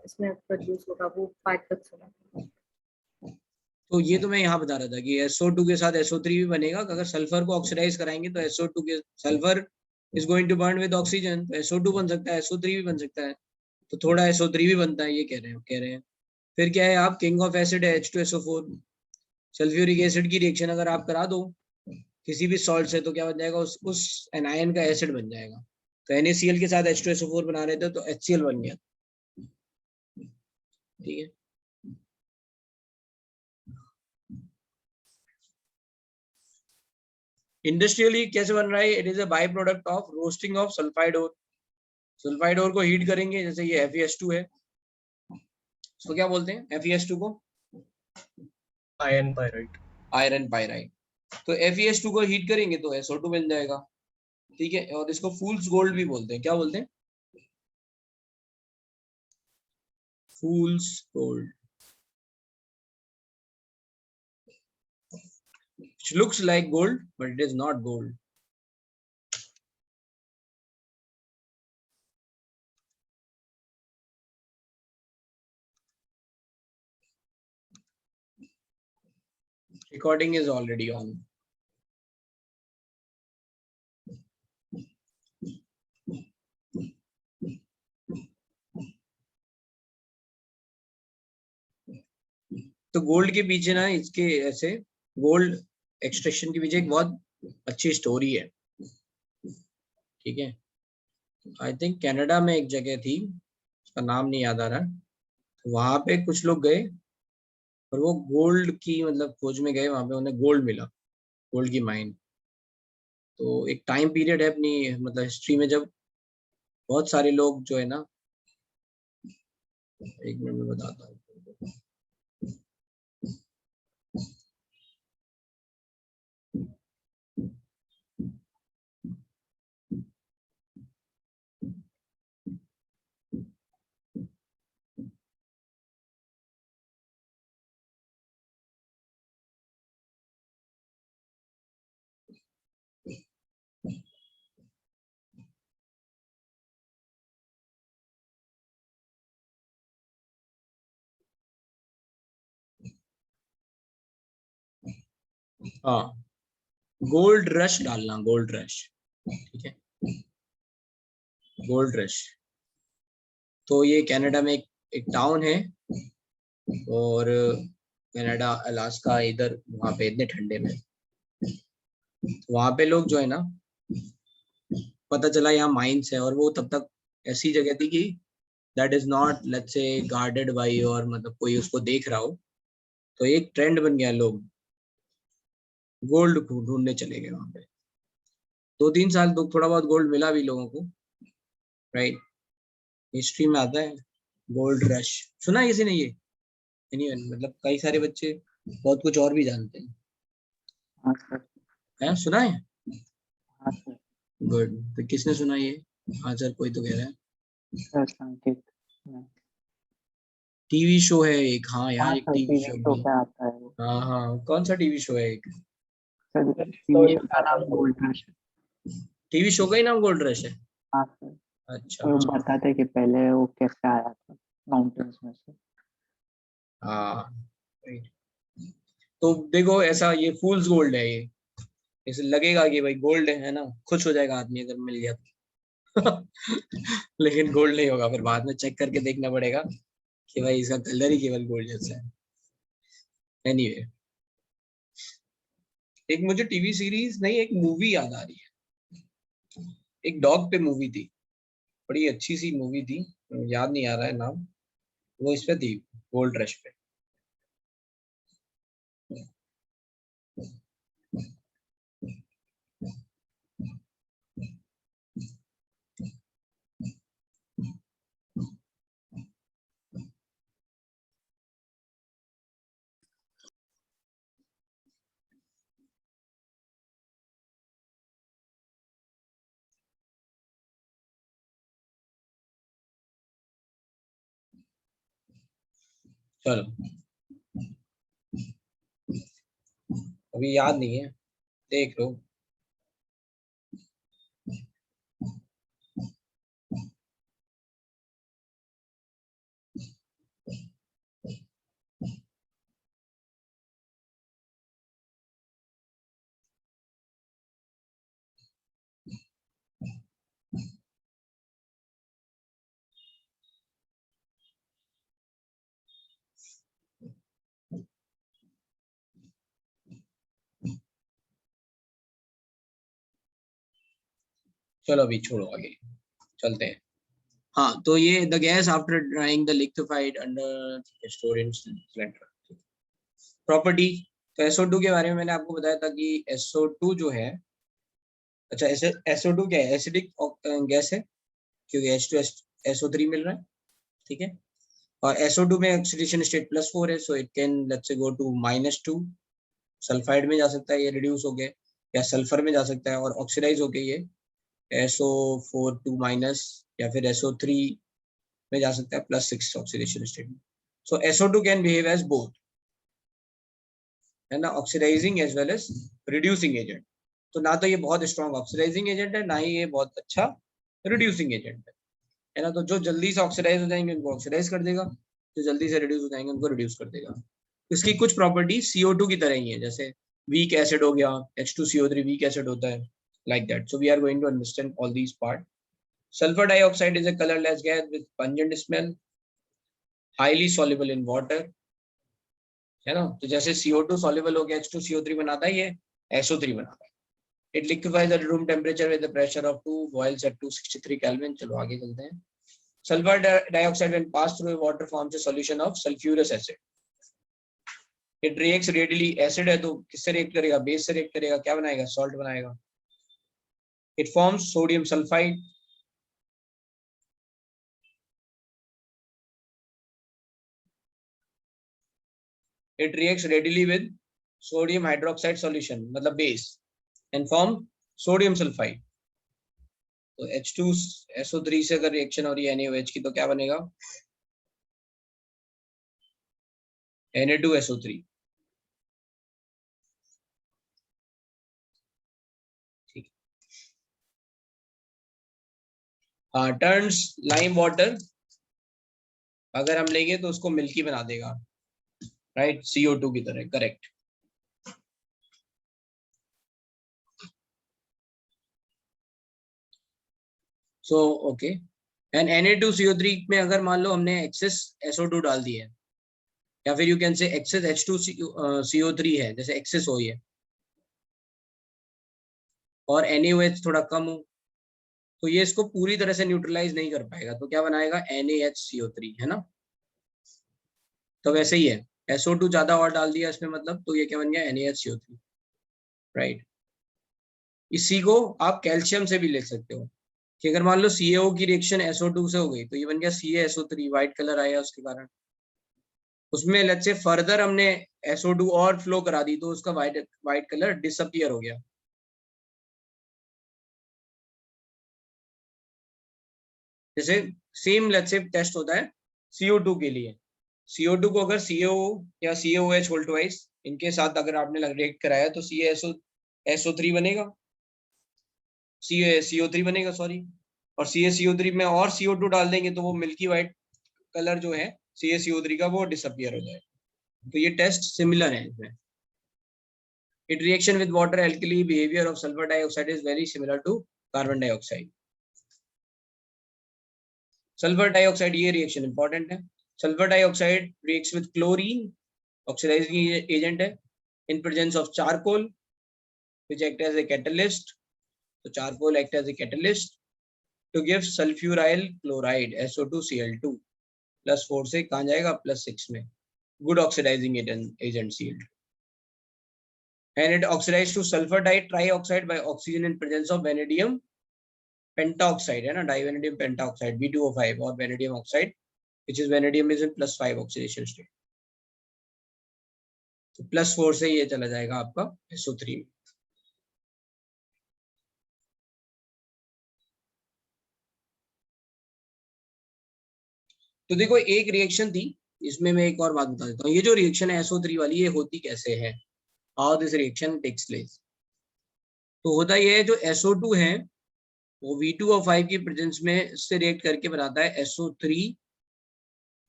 B: इसमें प्रोड्यूस होगा, वो पार्ट तक सुना।
A: तो ये तो मैं यहाँ बता रहा था कि SO2 के साथ SO3 भी बनेगा, अगर सल्फर को ऑक्सीडाइज कराएंगे तो SO2 के sulphur is going to burn with oxygen, तो SO2 बन सकता है, SO3 भी बन सकता है, तो थोड़ा SO3 भी बनता है, ये कह रहे हैं। फिर क्या है, आप किंग ऑफ एसिड है H2SO4, सल्फ्यूरिक एसिड की रिएक्शन अगर आप करा दो किसी भी सॉल्ट से तो क्या बन जाएगा, उस एनायन का एसिड बन जाएगा। तो NaCl के साथ H2SO4 बना रहे थे तो HCl बन गया। ठीक है। इंडस्ट्रियली कैसे बन रहा है, it is a by product of roasting of sulphide ore. Sulphide ore को हीट करेंगे, जैसे ये FeS2 है, इसको क्या बोलते हैं, FeS2 को
D: आयरन पायराइड।
A: Iron pyrite. तो FeS2 को हीट करेंगे तो SO2 बन जाएगा। ठीक है। और इसको फूल्स गोल्ड भी बोलते हैं, क्या बोलते हैं, फूल्स gold, which looks like gold but it is not gold. Recording is already on. तो गोल्ड के पीछे ना, इसके ऐसे गोल्ड एक्सट्रैक्शन के पीछे एक बहुत अच्छी स्टोरी है। ठीक है। आई थिंक कनाडा में एक जगह थी, उसका नाम नहीं याद आ रहा, तो वहां पे कुछ लोग गए और वो गोल्ड की मतलब खोज में गए, वहां पे उन्हें गोल्ड मिला, गोल्ड की माइन। तो एक टाइम पीरियड है अपनी मतलब हिस्ट्री में जब बहुत सारे लोग जो है ना, एक मिनट में बताता हूँ। हाँ, गोल्ड रश डालना, गोल्ड रश। ठीक है, गोल्ड रश। तो ये कनाडा में एक टाउन है, और कनाडा अलास्का इधर वहां पे इतने ठंडे में, तो वहां पे लोग जो है ना, पता चला यहाँ माइंस है, और वो तब तक ऐसी जगह थी कि that is not let's say guarded by, और मतलब कोई उसको देख रहा हो, तो एक ट्रेंड बन गया, लोग गोल्ड ढूंढने चले गए वहां पे। 2-3 साल तो थोड़ा बहुत गोल्ड मिला भी लोगों को, राइट। हिस्ट्री में आता है गोल्ड रश, सुना है किसी ने ये? एनीवन, मतलब कई सारे बच्चे बहुत कुछ और भी जानते हैं।
C: हाँ सर।
A: हैं, सुना है?
C: हाँ सर।
A: गुड। तो किसने सुना ये? हाँ सर, कोई तो कह रहा है।
C: सर संकेत।
A: टीवी शो है एक, हाँ यार,
C: हाँ
A: एक
C: sir,
A: TV
C: TV
A: show
C: show
A: भी।
C: पे आता है वो।
A: हाँ हाँ, कौन सा टीवी शो है एक?
C: सर
D: तो
C: टीवी
D: ये
C: शो का नाम गोल्ड रश है।
A: टीवी शो का ही नाम गोल्ड रश है?
C: हाँ सर।
A: अच्छा
C: वो बताते हैं कि पहले वो कैसे आया था माउंटेन्स में से।
A: हाँ, right। तो देखो, ऐसा ये फूल्स गोल्ड है ये। इसे लगेगा कि भाई गोल्ड है ना, खुश हो जाएगा आदमी अगर मिल गया तो। लेकिन गोल्ड नहीं होगा, फिर बाद में चेक करके देखना पड़ेगा कि भाई इसका कलर ही केवल गोल्ड जैसा है। एनीवे, एक मुझे टीवी सीरीज नहीं, एक मूवी याद आ रही है। एक डॉग पे मूवी थी, बड़ी अच्छी सी मूवी थी, याद नहीं आ रहा है नाम। वो इस पे थी, गोल्ड रश पे। चलो, अभी याद नहीं है, देख लो। चलो अभी छोड़ो, आगे चलते हैं। हाँ, तो ये the gas after drawing the liquefied under store in cylinder property. तो SO2 के बारे में मैंने आपको बताया था कि SO2 जो है, अच्छा SO2 क्या है? एसिडिक गैस है, क्योंकि H2 SO3 मिल रहा है, ठीक है। और SO2 में ऑक्सीडेशन स्टेट +4 है, so it can let's say go to -2। Sulphide में जा सकता है ये, रिड्यूस हो गए, या सल्फर में जा सकता है और ऑक्सीडाइज होके ये SO4 2 माइनस, या फिर SO3 में जा सकता है +6 ऑक्सीडेशन स्टेट में। So SO2 can behave as both, है ना, oxidising as well as reducing agent. तो ना तो ये बहुत स्ट्रॉन्ग ऑक्सीडाइजिंग एजेंट है, ना ही ये बहुत अच्छा रिड्यूसिंग एजेंट है ना। तो जो जल्दी से ऑक्सीडाइज हो जाएंगे उनको ऑक्सीडाइज कर देगा, जो जल्दी से रिड्यूस हो जाएंगे उनको रिड्यूस कर देगा। इसकी कुछ प्रॉपर्टी CO2 की तरह ही है, जैसे वीक एसिड हो गया, H2CO3 वीक एसिड होता है, like that. So we are going to understand all these part. Sulfur dioxide is a colorless gas with pungent smell, highly soluble in water, है ना। तो जैसे CO2 soluble हो गया, H2CO3 बनाता है, ये SO3 बनाता है। It liquefies at room temperature with the pressure of 2 boils at 263 Kelvin. चलो आगे चलते हैं। Sulfur dioxide when passed through water forms a solution of sulfurous acid. It reacts readily, acid है तो किससे रिएक्ट करेगा? बेस से रिएक्ट करेगा, क्या बनाएगा? सॉल्ट बनाएगा। It forms sodium sulfide. It reacts readily with sodium hydroxide solution, मतलब base, and form sodium sulfide. तो H2SO3 से अगर रिएक्शन हो रही है NaOH की, तो क्या बनेगा? Na2SO3। ठीक। हाँ, टर्न्स लाइम वाटर अगर हम लेंगे तो उसको मिल्की बना देगा, राइट, CO2 की तरह, correct. So okay, and Na2CO3 में अगर मान लो हमने एक्सेस SO2 डाल दिया है, या फिर you can say access H2CO3 है, जैसे एक्सेस हो है, और NaOH थोड़ा कम हो, तो ये इसको पूरी तरह से न्यूट्रलाइज नहीं कर पाएगा, तो क्या बनाएगा? NaHCO3, है ना। तो वैसे ही है, SO2 ज्यादा और डाल दिया इसमें, मतलब तो ये क्या बन गया, NaHCO3, राइट। इसी को आप कैल्शियम से भी लिख सकते हो कि अगर मान लो CaO की रिएक्शन SO2 से हो गई तो ये बन गया CaSO3, व्हाइट कलर आया उसके कारण। उसमें लेट्स से फर्दर हमने SO2 और फ्लो करा दी तो उसका व्हाइट कलर डिसअपियर हो गया। जैसे सेम लेट्स से टेस्ट होता है CO2 के लिए। CO2 को अगर CaO या CaOH होल ट्वाइस इनके साथ अगर आपने रिएक्ट कराया तो CaSO3 बनेगा, CaCO3 बनेगा सॉरी, और CaCO3 में और CO2 डाल देंगे तो वो मिल्की व्हाइट कलर जो है CaCO3 का वो डिसअपियर हो जाएगा। तो ये टेस्ट सिमिलर है इसमें। It reaction with water alkali behavior of sulfur dioxide is very similar to carbon dioxide. Sulfur dioxide ये reaction important है। Sulfur dioxide reacts with chlorine, oxidizing agent है, in presence of charcoal, which act as a catalyst. So charcoal act as a catalyst to give sulfuryl chloride SO2Cl2 plus 4 से कहाँ जाएगा +6 में, good oxidizing agent Cl2. And it oxidized to sulfur trioxide by oxygen in presence of vanadium pentaoxide है ना, divanadium pentaoxide B2O5 और vanadium oxide, which is vanadium is in +5 oxidation state. तो +4 से ये चला जाएगा आपका SO3 में। तो देखो एक रिएक्शन थी, इसमें मैं एक और बात बता देता हूँ। ये जो रिएक्शन है SO3 वाली, ये होती कैसे है, how this reaction takes place. तो होता ये है, जो SO2 है वो V2O5 की प्रेजेंस में इससे रिएक्ट करके बनाता है SO3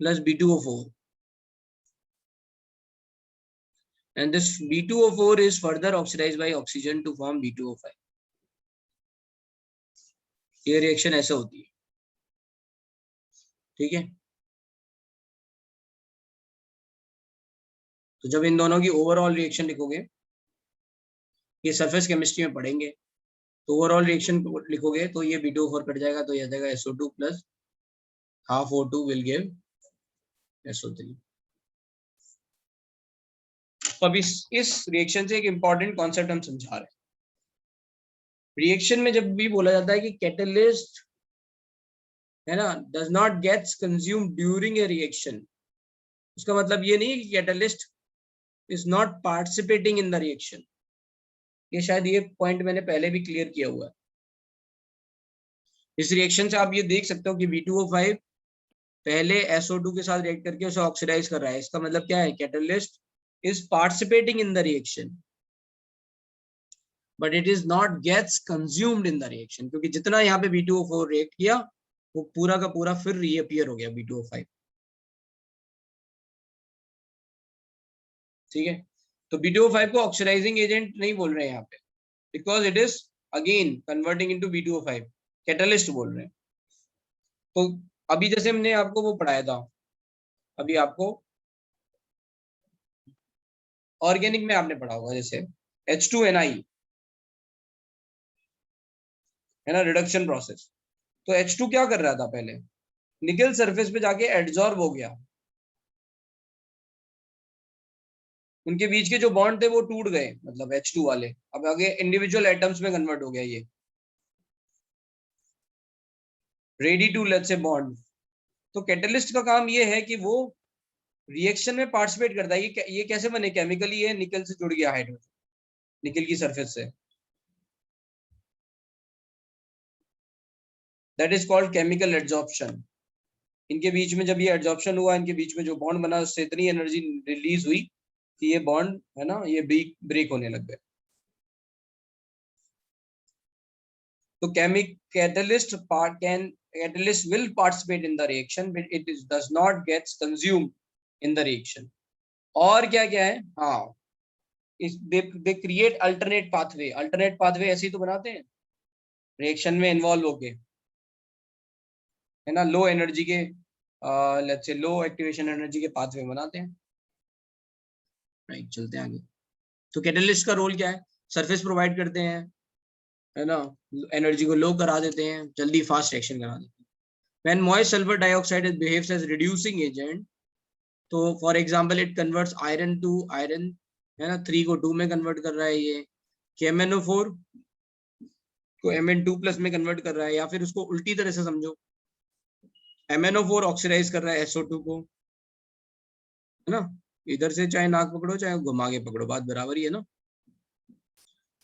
A: plus B2O4, and this B2O4 is further oxidized by oxygen to form B2O5. ये रिएक्शन ऐसे होती है, ठीक है। तो जब इन दोनों की ओवरऑल रिएक्शन लिखोगे, ये सरफेस केमिस्ट्री में पढ़ेंगे, तो ओवरऑल रिएक्शन लिखोगे तो ये B2O4 कट जाएगा तो ये आ जाएगा SO2 plus half O2 will give SO3। तो अब इस रिएक्शन से एक इंपॉर्टेंट कॉन्सेप्ट हम समझा रहे हैं। रिएक्शन में जब भी बोला जाता है कि कैटलिस्ट है ना does not gets consumed during a reaction, उसका मतलब ये नहीं है कि catalyst is not participating in the reaction. ये शायद ये पॉइंट मैंने पहले भी क्लियर किया हुआ है। इस रिएक्शन से आप ये देख सकते हो कि B2O5 पहले SO2 के साथ रिएक्ट करके उसे ऑक्सीडाइज कर रहा है। इसका मतलब क्या है, catalyst is participating in the reaction but it is not gets consumed in the reaction, क्योंकि जितना यहाँ पे B2O4 रिएक्ट किया वो पूरा का पूरा फिर रीअपियर हो गया B2O5, ठीक है। तो B2O5 को ऑक्सीडाइजिंग एजेंट नहीं बोल रहे हैं यहाँ पे, because it is again converting into B2O5, catalyst बोल रहे हैं। तो अभी जैसे हमने आपको वो पढ़ाया था, अभी आपको ऑर्गेनिक में आपने पढ़ा होगा, जैसे H2Ni है ना, रिडक्शन प्रोसेस। तो H2 क्या कर रहा था, पहले निकल सरफेस पे जाके एडजॉर्ब हो गया, उनके बीच के जो बॉन्ड थे वो टूट गए, मतलब H2 वाले अब आगे इंडिविजुअल एटम्स में कन्वर्ट हो गया, ये ready to let's say bond. तो कैटलिस्ट का काम ये है कि वो रिएक्शन में पार्टिसिपेट करता है। ये कैसे बने, केमिकली ये निकल से जुड़ गया हाइड्रोजन निकल की सरफेस से, that is called chemical adsorption. इनके बीच में जब ये एडजॉर्प्शन हुआ, इनके बीच में जो बॉन्ड बना उससे इतनी एनर्जी रिलीज हुई कि ये बॉन्ड है ना ये ब्रेक होने लग गए। तो catalyst will participate in the reaction but it does not gets consumed in the reaction। और क्या क्या है, हाँ they create alternate pathway। alternate pathway ऐसे ही तो बनाते हैं रिएक्शन में इन्वॉल्व होके, है ना, लो एनर्जी के let's say low activation energy के पाथवे बनाते हैं, राइट। चलते हैं आगे। तो कैटलिस्ट का रोल क्या है, सरफेस प्रोवाइड करते हैं, है ना, एनर्जी को लो करा देते हैं, जल्दी फास्ट रिएक्शन करा देते हैं। When moist sulfur dioxide behaves as reducing agent, तो for example it converts iron to iron, है ना, 3 को 2 में कन्वर्ट कर रहा है ये, KMnO4 को Mn2+ में कन्वर्ट कर रहा है, या फिर उसको उल्टी तरह से समझो, MnO4 ऑक्सीडाइज कर रहा है SO2 को, है ना, इधर से चाहे नाक पकड़ो चाहे घुमा के पकड़ो, बात बराबर ही है ना।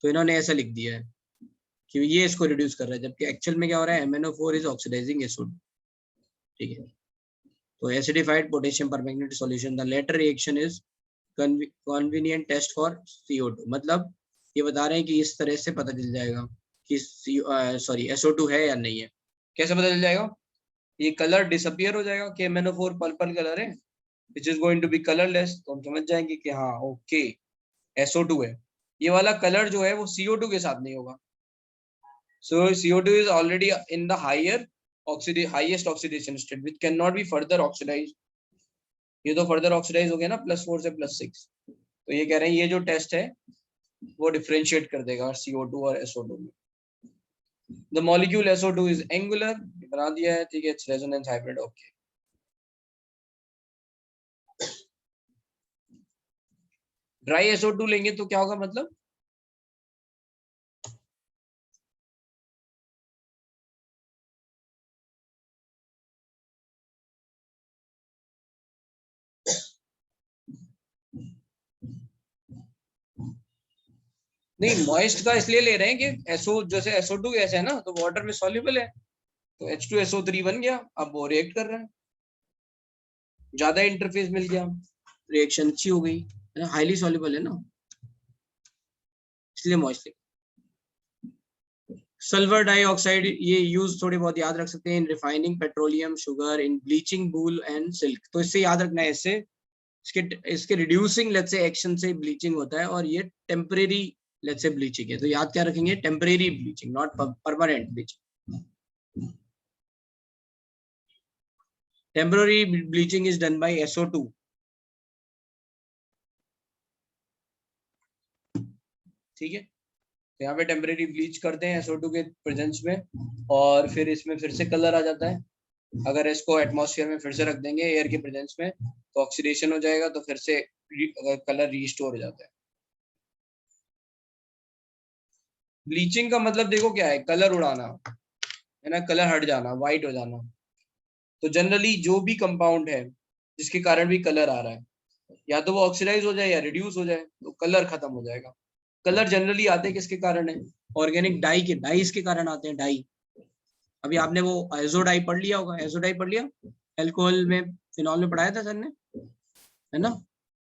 A: तो इन्होंने ऐसा लिख दिया है कि ये इसको रिड्यूस कर रहा है, जबकि एक्चुअल में क्या हो रहा है, MnO4 इज ऑक्सीडाइजिंग SO2, ठीक है। तो acidified potassium permanganate solution, the latter reaction is convenient test for CO2, मतलब ये बता रहे हैं कि इस तरह से पता चल जाएगा कि SO2 है या नहीं है। कैसे पता चल जाएगा, ये कलर डिसअपियर हो जाएगा कि MnO4 पर्पल कलर है which is going to be colourless, तो हम समझ जाएंगे कि हाँ ओके SO2 है। ये वाला कलर जो है वो CO2 के साथ नहीं होगा, so CO2 is already in the highest oxidation state which cannot be further oxidized, ये तो फर्दर ऑक्सीडाइज हो गया ना +4 से +6, तो ये कह रहे हैं ये जो टेस्ट है वो डिफरेंशिएट कर देगा CO2 और SO2 में। The molecule SO2 is angular, बना दिया है, ठीक है, it's resonance hybrid, okay। Dry SO2 लेंगे तो क्या होगा, मतलब नहीं, मॉइस्ट का इसलिए ले रहे हैं कि SO जैसे SO2 ऐसे है ना, तो वाटर में सॉल्युबल है, तो H2SO3 बन गया, अब वो रिएक्ट कर रहा है, ज्यादा इंटरफेस मिल गया, रिएक्शन अच्छी हो गई, है ना, हाईली सॉल्युबल है ना, इसलिए मॉइस्ट। सल्फर डाइऑक्साइड ये यूज थोड़े बहुत याद रख सकते हैं in refining petroleum, sugar, in bleaching wool and silk, तो इससे याद रखना है, इससे इसके रिड्यूसिंग लेट्स से एक्शन से ब्लीचिंग होता है, और ये टेम्परेरी लेट्स से ब्लीचिंग है, तो याद क्या रखेंगे, temporary bleaching not permanent bleaching. Temporary bleaching is done by SO2, ठीक है, तो यहाँ पे टेम्परेरी ब्लीच करते हैं SO2 के प्रेजेंस में, और फिर इसमें फिर से कलर आ जाता है। अगर इसको एटमॉस्फेयर में फिर से रख देंगे एयर के प्रेजेंस में तो ऑक्सीडेशन हो जाएगा, तो फिर से कलर रीस्टोर हो जाता है। ब्लीचिंग का मतलब देखो क्या है, कलर उड़ाना है ना, कलर हट जाना, व्हाइट हो जाना। तो जनरली जो भी कंपाउंड है जिसके कारण भी कलर आ रहा है, या तो वो ऑक्सीडाइज हो जाए या रिड्यूस हो जाए, तो कलर खत्म हो जाएगा। कलर जनरली आते हैं किसके कारण है, ऑर्गेनिक डाई के, डाइस के कारण आते हैं, डाई। अभी आपने वो एजो डाई पढ़ लिया होगा, एजो डाई पढ़ लिया, एल्कोहल में फिनॉल में पढ़ाया था सर ने, है ना,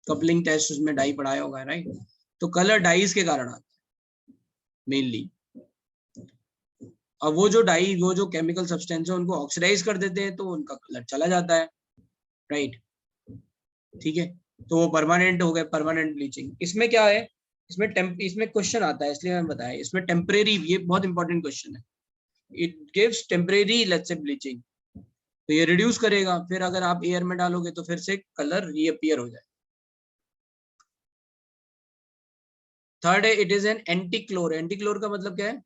A: कपलिंग टेस्ट उसमें डाई पढ़ाया होगा, राइट। तो कलर डाइस के कारण आता है मेनली। अब वो जो डाई, वो जो केमिकल सब्सटेंस है उनको ऑक्सीडाइज कर देते हैं तो उनका कलर चला जाता है, राइट, ठीक है, तो वो परमानेंट हो गए, परमानेंट ब्लीचिंग। इसमें क्या है, इसमें क्वेश्चन आता है, इसलिए मैंने बताया इसमें टेम्परेरी, ये बहुत इंपॉर्टेंट क्वेश्चन है, it gives temporary let's say bleaching, तो ये रिड्यूस करेगा, फिर अगर आप एयर में डालोगे तो फिर से कलर रीअपीयर हो जाए। थर्ड है, it is an antichlor. Antichlor का मतलब क्या है,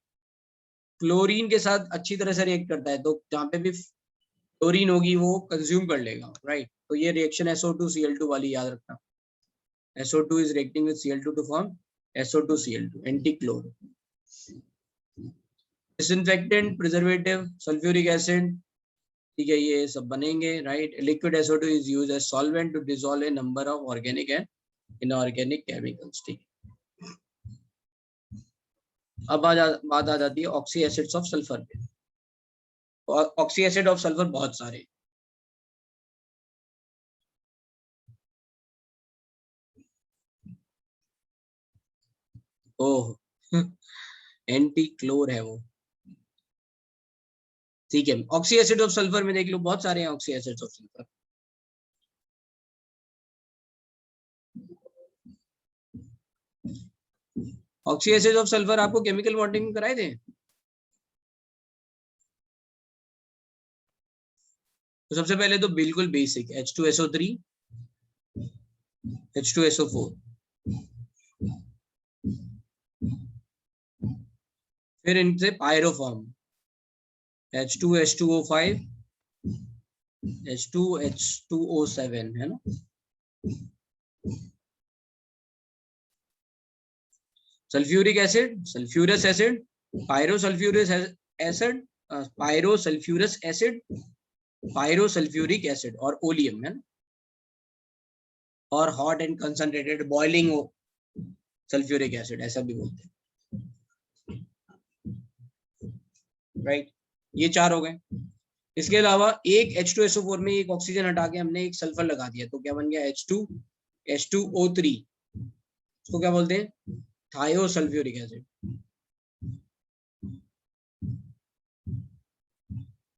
A: क्लोरीन के साथ अच्छी तरह से रिएक्ट करता है, तो जहाँ पे भी क्लोरीन होगी वो कंज्यूम कर लेगा, राइट। तो ये रिएक्शन SO2Cl2 वाली याद रखना, SO2 is reacting with Cl2 to form SO2Cl2, antichlor. Disinfectant, preservative, sulphuric acid, ठीक है, ये सब बनेंगे, right. Liquid SO2 is used as solvent to dissolve a number of organic and inorganic chemicals, ठीक है। अब बात आ जाती है ऑक्सी एसिड्स ऑफ सल्फर पे। ऑक्सी एसिड ऑफ सल्फर बहुत सारे, ओह एंटी क्लोर है वो, ठीक है। ऑक्सी एसिड ऑफ सल्फर में देख लो बहुत सारे हैं oxy acids of sulphur. Oxy acid of sulphur आपको केमिकल बॉन्डिंग कराए थे, तो सबसे पहले तो बिल्कुल बेसिक H2SO3 H2SO4, फिर इनसे पायरोफॉर्म H2H2O5 H2H2O7, है ना, sulphuric acid, sulphurous acid, pyrosulphurous acid, pyrosulphurous acid, pyrosulphuric acid और ओलियम है ना, और hot and concentrated boiling sulphuric acid ऐसा भी बोलते हैं, राइट। ये चार हो गए। इसके अलावा एक H2SO4 में एक ऑक्सीजन हटा के हमने एक सल्फर लगा दिया, तो क्या बन गया H2O3, उसको क्या बोलते हैं, थायोसल्फ्यूरिक एसिड,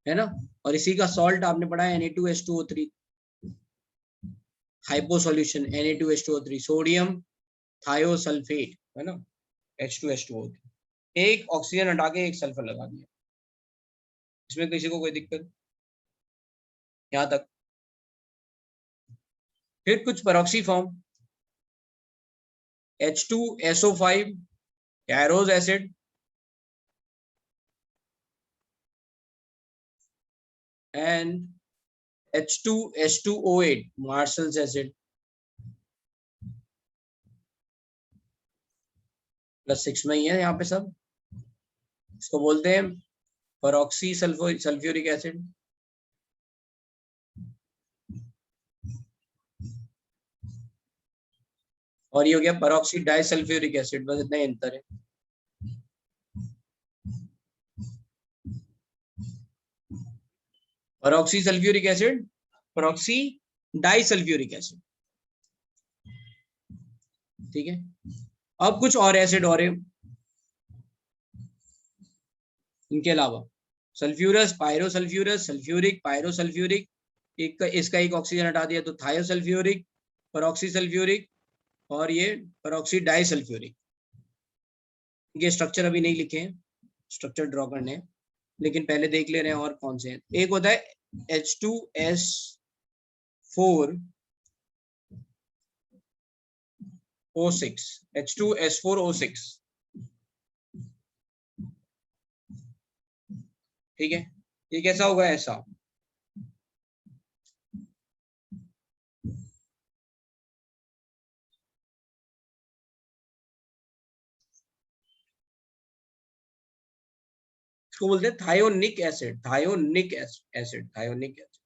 A: है ना। और इसी का सॉल्ट आपने पढ़ा है Na2H2O3, hypo solution Na2H2O3, sodium thiosulphate, है ना, H2H2O3। एक ऑक्सीजन हटा के एक सल्फर लगा दिया, इसमें किसी को कोई दिक्कत यहां तक? फिर कुछ peroxy form, H2SO5 कैरोज acid, and H2H2O8 marshals acid, +6 में ही है यहाँ पे सब। इसको बोलते हैं पेरोक्सी सल्फ्यूरिक एसिड। और ये हो गया पेरोक्सी डाइसल्फ्यूरिक एसिड, बस इतना ही अंतर है। Peroxy sulphuric acid, peroxy disulphuric acid, ठीक है। अब कुछ और एसिड और है इनके अलावा, सल्फ्यूरस, पायरोसल्फ्यूरस, सल्फ्यूरिक, पायरोसल्फ्यूरिक, एक इसका एक ऑक्सीजन हटा दिया तो थायोसल्फ्यूरिक, पेरोक्सी सल्फ्यूरिक, और ये पेरोक्सी डाइसल्फ्यूरिक। ये स्ट्रक्चर अभी नहीं लिखे हैं, स्ट्रक्चर ड्रॉ करने हैं, लेकिन पहले देख ले रहे हैं और कौन से हैं। एक होता है H2S4O6, H2S4O6, ठीक है। ये कैसा होगा, ऐसा, इसको बोलते हैं thionic acid, thionic acid, thionic acid,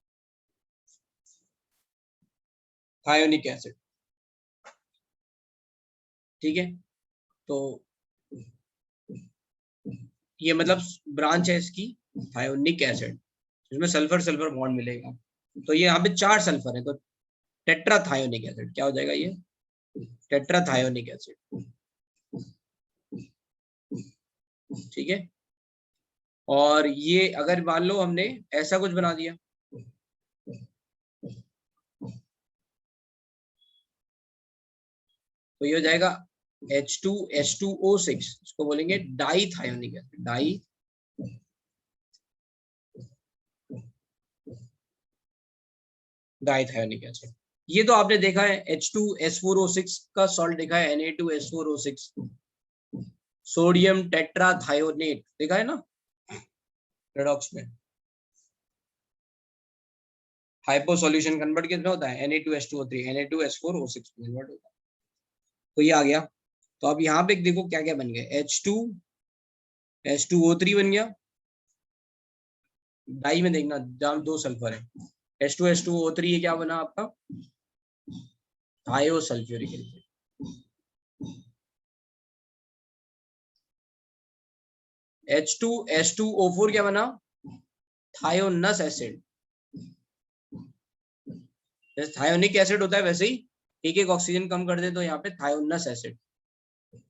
A: thionic acid, ठीक है। तो ये मतलब ब्रांच है इसकी, थायोनिक एसिड, इसमें सल्फर सल्फर बॉन्ड मिलेगा। तो ये यहाँ पे 4 सल्फर है, तो टेट्राथायोनिक एसिड क्या हो जाएगा, ये टेट्राथायोनिक एसिड, ठीक है। और ये अगर मान लो हमने ऐसा कुछ बना दिया, तो ये हो जाएगा H2H2O6, इसको बोलेंगे डाईथायोनिक एसिड, डाईथायोनिक एसिड। ये तो आपने देखा है H2S4O6 का सॉल्ट देखा है, Na2S4O6, सोडियम टेट्राथायोनेट देखा है ना रेडॉक्स में, हाइपो सॉल्यूशन कन्वर्ट कितना होता है, Na2H2O3, Na2S4O6 कन्वर्ट होता है। तो ये आ गया। तो अब यहाँ पे देखो क्या क्या बन गए, H2H2O3 बन गया, डाई में देखना जहाँ 2 सल्फर है, H2H2O3 ये क्या बना आपका, थायोसल्फ्यूरिक एसिड, H2H2O4 क्या बना, थायोनस एसिड। जैसे थायोनिक एसिड होता है वैसे ही एक एक ऑक्सीजन कम कर दे तो यहाँ पे थायोनस एसिड।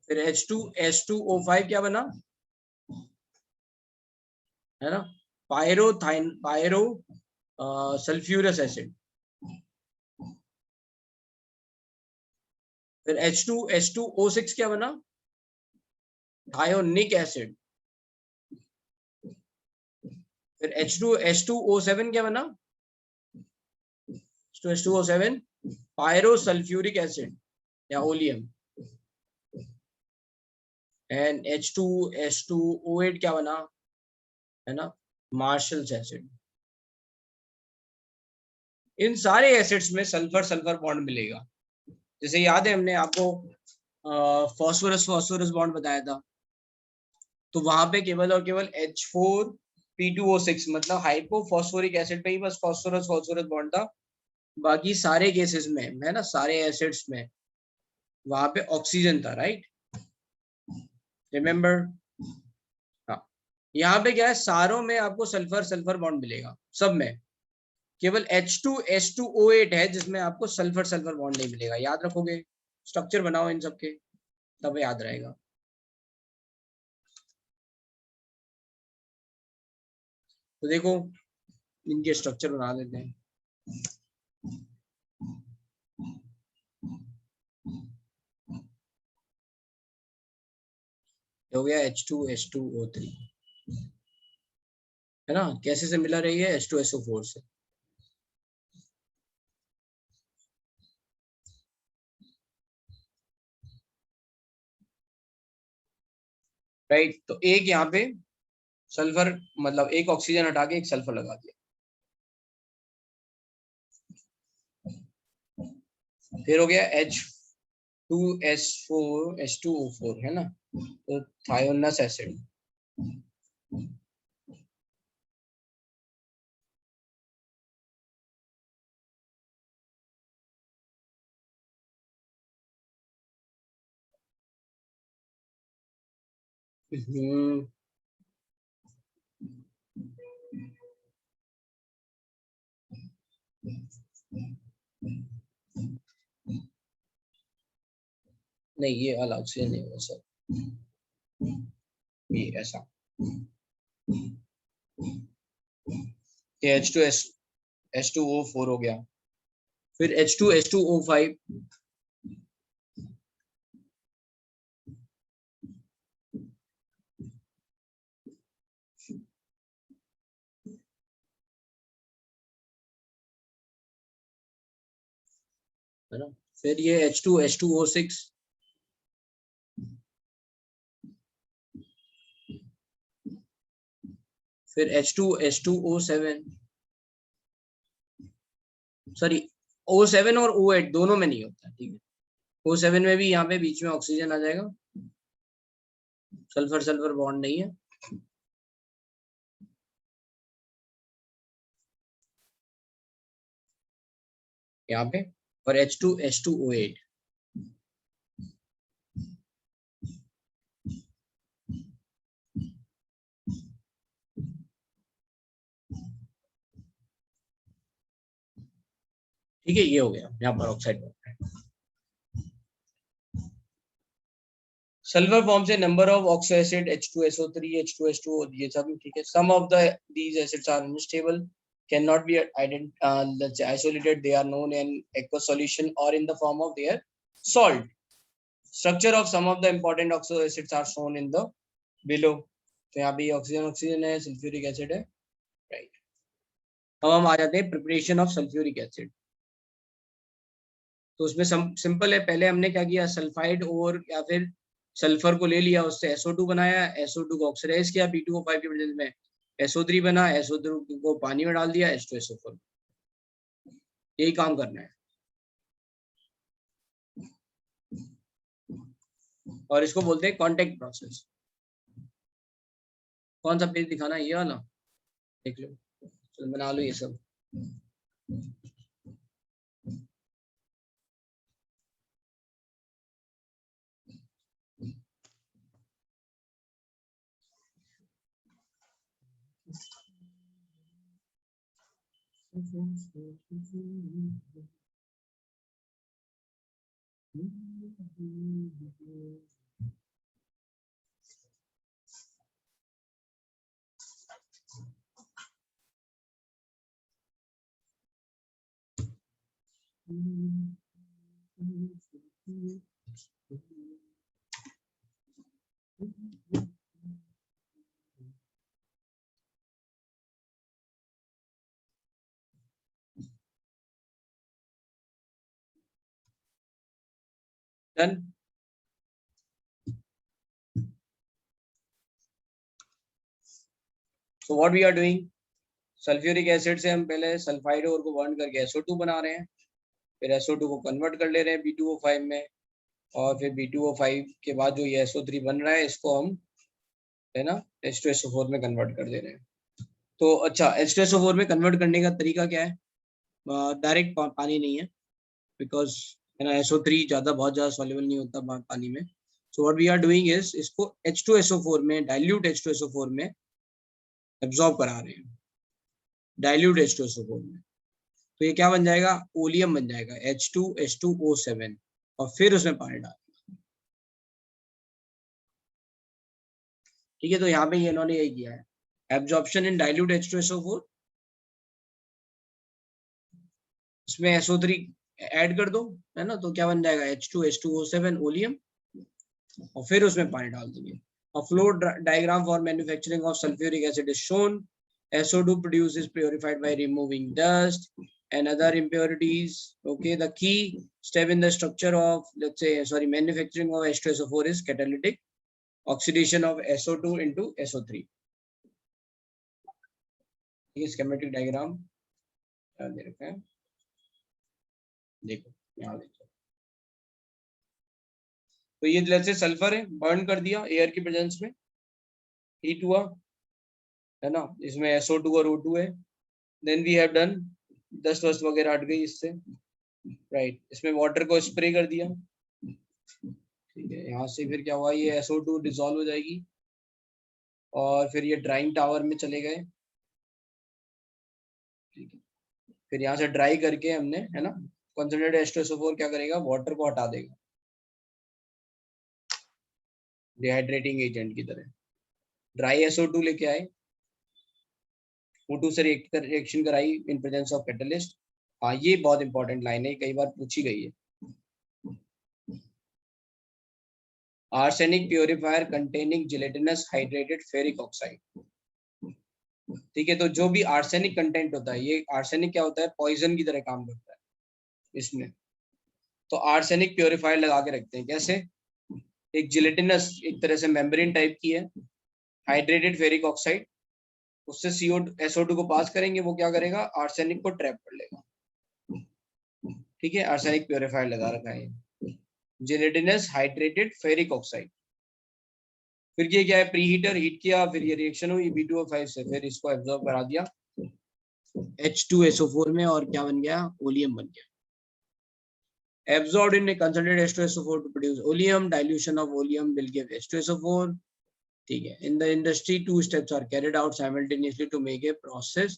A: फिर H2H2O5 क्या बना, है ना, पायरो सल्फ्यूरस एसिड। फिर H2H2O6 क्या बना, थायोनिक एसिड। फिर H2H2O7 क्या बना, H2H2O7 पायरोसल्फ्यूरिक एसिड या ओलियम। एंड H2H2O8 क्या बना, है ना, मार्शल्स एसिड। इन सारे एसिड्स में सल्फर सल्फर बॉन्ड मिलेगा। जैसे याद है हमने आपको फॉस्फोरस फॉस्फोरस बॉन्ड बताया था, तो वहां पे केवल और केवल H4P2O6 मतलब हाइपोफॉस्फोरिक एसिड पे ही बस फॉस्फोरस फॉस्फोरस बॉन्ड था। बाकी सारे केसेस में है ना, सारे एसिड्स में वहां पे ऑक्सीजन था, राइट, रिमेम्बर। हाँ, यहाँ पे क्या है, सारों में आपको सल्फर सल्फर बॉन्ड मिलेगा सब में, केवल H2H2O8 है जिसमें आपको सल्फर सल्फर बॉन्ड नहीं मिलेगा। याद रखोगे, स्ट्रक्चर बनाओ इन सबके, तब याद रहेगा। तो देखो इनके स्ट्रक्चर बना देते हैं। हो गया H2H2O3, है ना, कैसे से मिला रही है, H2SO4 से। राइट, तो एक यहाँ पे सल्फर मतलब एक ऑक्सीजन हटा के एक सल्फर लगा दिया। फिर हो गया H2S4H2O4, है ना, तो थायोनस एसिड। नहीं, ये वाला ऑक्सीजन नहीं होगा सर, ये ऐसा, ये H2O4 हो गया। फिर H2H2O5, है ना, फिर ये H2H2O6, फिर H2H2O7, सॉरी O7 और O8 दोनों में नहीं होता, ठीक है। O7 में भी यहाँ पे बीच में ऑक्सीजन आ जाएगा, सल्फर सल्फर बॉन्ड नहीं है। यहाँ पे, और H2H2O8, ठीक है, ये हो गया यहाँ पर ऑक्साइड बॉन्ड। सल्फर फॉर्म से number of oxo acid H2SO3 H2H2O, ये सब ठीक है। सम of these acids are unstable, cannot be isolated, they are known in aqueous solution or in the form of their salt. Structure of some of the important oxo acids are shown in the below. तो यहाँ पे ऑक्सीजन ऑक्सीजन है, सल्फ्यूरिक एसिड है, राइट। अब हम आ जाते हैं प्रिपरेशन ऑफ सल्फ्यूरिक एसिड। तो उसमें सिंपल है, पहले हमने क्या किया, सल्फाइड और या फिर सल्फर को ले लिया, उससे SO2 बनाया, SO2 को ऑक्सीडाइज किया P2O5 के प्रेजेंस में, SO3 बना, SO3 को पानी में डाल दिया, H2SO4। यही काम करना है, और इसको बोलते हैं कांटेक्ट प्रोसेस। कौन सा पेज दिखाना है, ये वाला देख लो, चलो बना लो ये सब। Done. So what we are doing, sulphuric acid से हम पहले सल्फाइड और को बर्न करके SO2 बना रहे हैं, फिर SO2 को कन्वर्ट कर ले रहे हैं B2O5 में, और फिर B2O5 के बाद जो ये SO3 बन रहा है इसको हम है ना H2SO4 में कन्वर्ट कर दे रहे हैं। तो अच्छा, H2SO4 में कन्वर्ट करने का तरीका क्या है? डायरेक्ट पानी नहीं है, बिकॉज है ना SO3 बहुत ज्यादा सॉल्युबल नहीं होता पानी में। So what we are doing is इसको H2SO4 में, डाइल्यूट H2SO4 में एब्जॉर्ब करा रहे हैं, डाइल्यूट H2SO4 में। तो ये क्या बन जाएगा? ओलियम बन जाएगा, H2H2O7, और फिर उसमें पानी डाल। ठीक है, तो यहाँ पे ये इन्होंने यही किया है, एब्जॉर्प्शन इन डाइल्यूट H2SO4, इसमें SO3 ऐड कर दो, है ना, तो क्या बन जाएगा? H2H2O7 ओलियम, और फिर उसमें पानी डाल देंगे। A flow diagram for manufacturing of sulfuric acid is shown. SO2 produced is purified by removing dust and other impurities. Okay, the key step in the structure of, let's say, manufacturing of H2SO4 is catalytic oxidation of SO2 into SO3. ये schematic diagram दे रखा है, देखो यहाँ देखो। तो ये जैसे सल्फर है, बर्न कर दिया एयर की प्रेजेंस में, हीट हुआ, है ना, इसमें SO2 और O2 है। Then we have done, dust वस्ट वगैरह हट गई इससे, राइट। इसमें वाटर को स्प्रे कर दिया, ठीक है। यहाँ से फिर क्या हुआ, ये SO2 डिसॉल्व हो जाएगी, और फिर ये ड्राइंग टावर में चले गए, ठीक है। फिर यहाँ से ड्राई करके हमने, है ना, कंसंट्रेटेड H2SO4 क्या करेगा? वाटर को हटा देगा डिहाइड्रेटिंग एजेंट की तरह। ड्राई SO2 लेके आए, O2 से रिएक्शन कराई इन प्रेजेंस ऑफ कैटलिस्ट। हाँ, ये बहुत इंपॉर्टेंट लाइन है, कई बार पूछी गई है। Arsenic purifier containing gelatinous hydrated ferric oxide, ठीक है। तो जो भी आर्सेनिक कंटेंट होता है, ये आर्सेनिक क्या होता है? पॉइजन की तरह काम करता है इसमें। तो आर्सेनिक प्योरीफायर लगा के रखते हैं, कैसे? एक जिलेटिनस, एक तरह से मेम्ब्रेन टाइप की है, हाइड्रेटेड फेरिक ऑक्साइड, उससे SO2 को पास करेंगे, वो क्या करेगा? आर्सेनिक को ट्रैप कर लेगा, ठीक है। आर्सेनिक प्योरीफायर लगा रखा है, जिलेटिनस हाइड्रेटेड फेरिक ऑक्साइड। फिर ये क्या है? प्री हीटर, हीट किया, फिर ये रिएक्शन हुई B2O5 से, फिर इसको एब्जॉर्ब करा दिया H2SO4 में, और क्या बन गया? ओलियम बन गया। Absorbed in a concentrated H2SO4 to produce oleum. Dilution of oleum will give H2SO4. ठीक है। In the industry, 2 steps are carried out simultaneously to make a process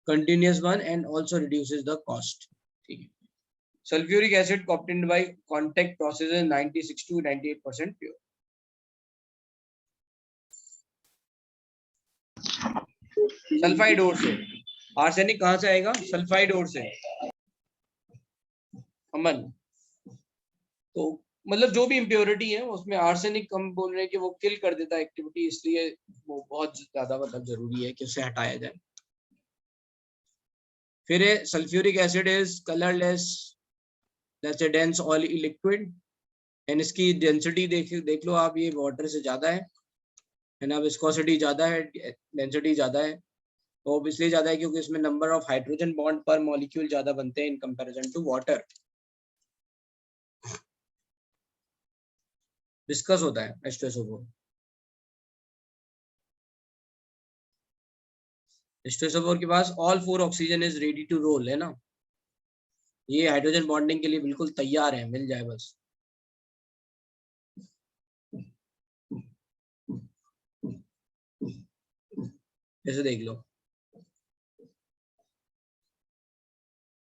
A: continuous one and also reduces the cost. ठीक है। Sulfuric acid obtained by contact process is 96 to 98% pure. Sulphide ओर से आर्सेनिक कहाँ से आएगा? सल्फाइड ओर से, अमन। तो मतलब जो भी इम्प्योरिटी है उसमें आर्सेनिक हम बोल रहे हैं कि वो किल कर देता है एक्टिविटी, इसलिए वो बहुत ज्यादा मतलब जरूरी है कि उसे हटाया जाए। फिर sulphuric acid is colourless, that's a dense oily liquid, and इसकी डेंसिटी देख लो आप, ये वाटर से ज्यादा है ना, विस्कोसिटी ज्यादा है, डेंसिटी ज्यादा है। तो इसलिए ज्यादा है क्योंकि इसमें number of hydrogen bond per molecule ज्यादा बनते हैं in comparison to water. Discuss होता है H2SO4। H2SO4 के पास all 4 oxygen is ready to roll, है ना, ये हाइड्रोजन बॉन्डिंग के लिए बिल्कुल तैयार है, मिल जाए बस। ऐसे देख लो,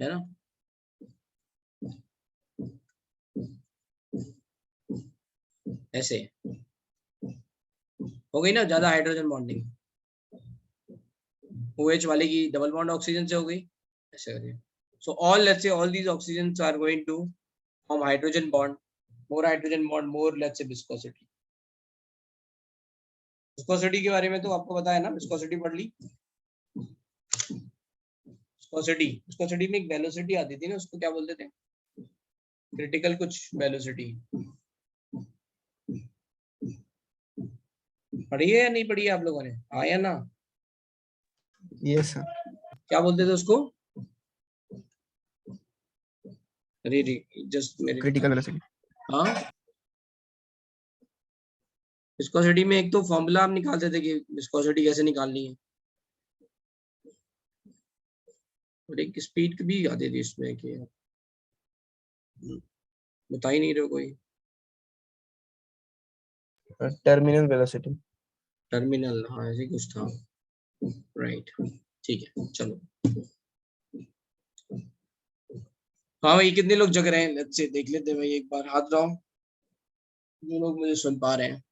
A: है ना, ऐसे हो गई ना ज्यादा हाइड्रोजन बॉन्डिंग, OH वाले की डबल बॉन्ड ऑक्सीजन से हो गई, ऐसे करिए। So all, let's say all these oxygens are going to form hydrogen bond, more hydrogen bond, more let's say viscosity. Viscosity के बारे में तो आपको पता है ना, विस्कोसिटी पढ़ ली। विस्कोसिटी में एक वेलोसिटी आती थी ना, उसको क्या बोलते थे? क्रिटिकल कुछ वेलोसिटी। पढ़ी है या नहीं पढ़ी है आप लोगों ने? आया ना?
E: Yes sir.
A: क्या बोलते थे उसको? अरे जस्ट मेरे
D: क्रिटिकल वेलोसिटी।
A: हाँ, विस्कोसिटी में एक तो फॉर्मूला आप निकालते थे कि विस्कोसिटी कैसे निकालनी है, और एक स्पीड भी आती थी इसमें कि बता ही नहीं रहे हो कोई।
D: Terminal velocity.
A: टर्मिनल, हाँ ऐसे कुछ था, राइट। ठीक है चलो। हाँ भाई कितने लोग जग रहे हैं, लेट्स से देख लेते हैं भाई, एक बार हाथ उठाओ जो लोग मुझे सुन पा रहे हैं।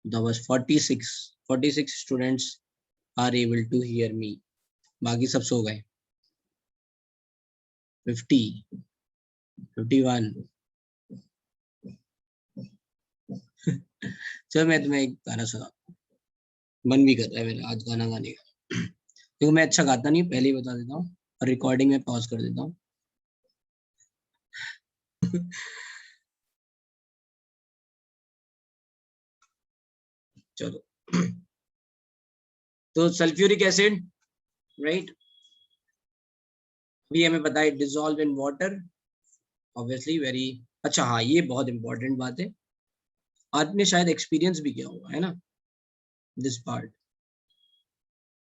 A: There was 46 students are able to hear me. बाकी सब सो गए। 50, 51। चलो मैं तुम्हें एक गाना सुना, मन भी कर रहा है मेरा आज गाना गाने का, क्योंकि मैं अच्छा गाता नहीं, पहले ही बता देता हूँ, और रिकॉर्डिंग में पॉज कर देता हूँ। चलो। तो सल्फ्यूरिक एसिड, राइट, अभी हमें पता है dissolve in water, obviously very अच्छा। हाँ ये बहुत इंपॉर्टेंट बात है, आपने शायद एक्सपीरियंस भी किया होगा, है ना, दिस पार्ट।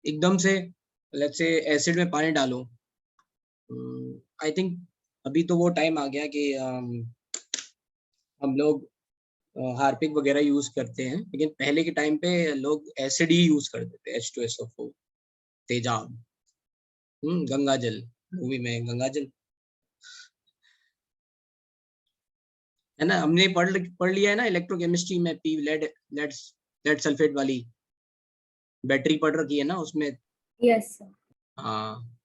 A: एकदम से लेट्स से एसिड में पानी डालो, आई थिंक अभी तो वो टाइम आ गया कि हम लोग हार्पिक वगैरह यूज करते हैं, लेकिन पहले के टाइम पे लोग एसिड ही यूज करते थे, H2SO4, तेजाब, गंगा जल, मूवी में गंगा जल, है ना, हमने पढ़ लिया है ना इलेक्ट्रोकेमिस्ट्री में, P lead lead lead sulphate वाली बैटरी पढ़ रखी है ना उसमें।
B: Yes sir.
A: हाँ,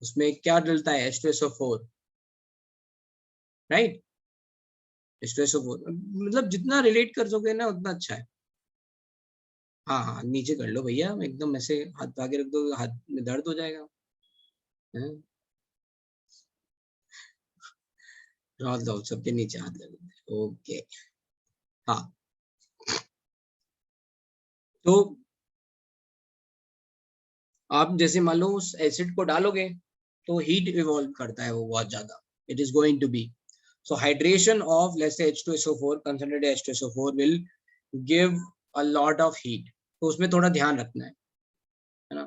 A: उसमें क्या डलता है, H2SO4, राइट। H2SO4 मतलब जितना रिलेट कर सकोगे ना उतना अच्छा है। हाँ हाँ नीचे कर लो भैया, एकदम ऐसे हाथ आगे रख दो, हाथ में दर्द हो जाएगा, हैं? हाथ दो, सबके नीचे हाथ लगा दो, ओके। हाँ, तो आप जैसे मान लो उस एसिड को डालोगे तो हीट इवॉल्व करता है वो बहुत ज्यादा, it is going to be, so hydration of let's say H2SO4, concentrated H2SO4 will give a lot of heat, तो उसमें थोड़ा ध्यान रखना है ना।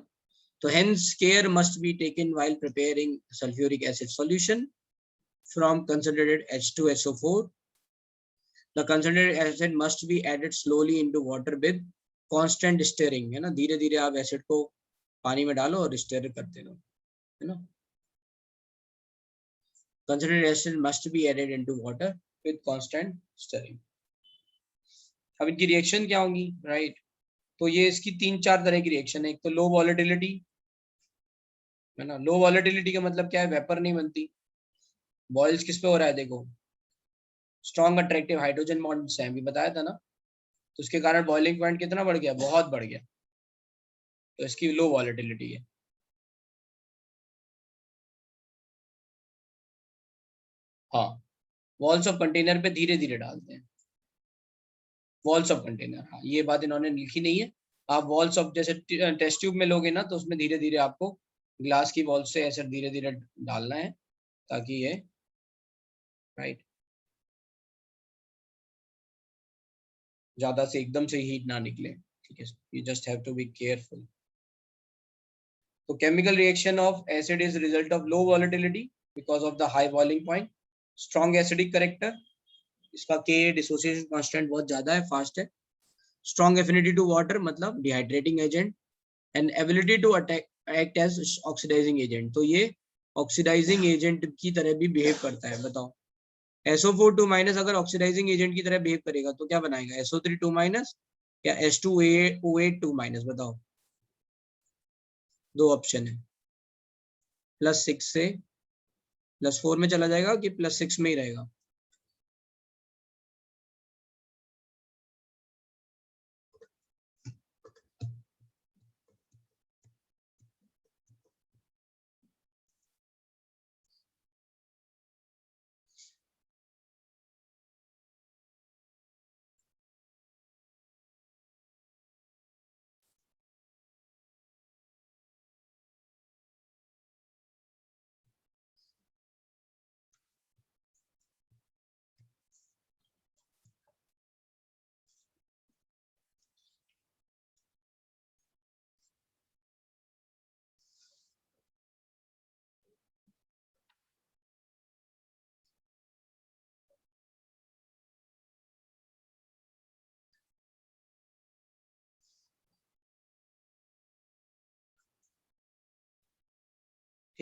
A: तो hence care must be taken while preparing sulfuric acid solution from concentrated H2SO4. The concentrated acid must be added slowly into water with constant stirring, है ना, धीरे धीरे आप एसिड को पानी में डालो और स्टर करते रहो, है ना। Concentrated acid must be added into water with constant stirring. अब इनकी रिएक्शन क्या होंगी, राइट, तो ये इसकी 3-4 तरह की रिएक्शन है। एक तो लो वॉलेटिलिटी, है ना, लो वॉलेटिलिटी का मतलब क्या है, वेपर नहीं बनती, बॉइल्स किस पे हो रहा है, देखो स्ट्रॉन्ग अट्रैक्टिव हाइड्रोजन बॉन्ड्स हैं, अभी बताया था ना, तो उसके कारण बॉइलिंग पॉइंट कितना बढ़ गया, बहुत बढ़ गया, तो इसकी लो वॉलेटिलिटी है। हाँ, वॉल्स ऑफ कंटेनर पे धीरे धीरे डालते हैं, वॉल्स ऑफ कंटेनर, हाँ ये बात इन्होंने लिखी नहीं है, आप वॉल्स ऑफ जैसे टेस्ट ट्यूब में लोगे ना तो उसमें धीरे धीरे आपको ग्लास की वॉल से ऐसे धीरे धीरे डालना है ताकि ये, राइट, ज्यादा से एकदम से हीट ना निकले, ठीक है, you just have to be careful. तो chemical reaction of acid is result of low volatility because of the high boiling point, strong acidic character, इसका के डिसोसिएशन कांस्टेंट बहुत ज्यादा है, फास्ट है, स्ट्रॉन्ग एफिनिटी टू वाटर मतलब dehydrating agent, and ability to act as oxidising agent, तो ये ऑक्सीडाइजिंग एजेंट की तरह भी बिहेव करता है। बताओ SO4 2- अगर ऑक्सीडाइजिंग एजेंट की तरह बिहेव करेगा तो क्या बनाएगा, SO3 2- या H2OH2-, बताओ, दो ऑप्शन है, +6 से +4 में चला जाएगा कि +6 में ही रहेगा।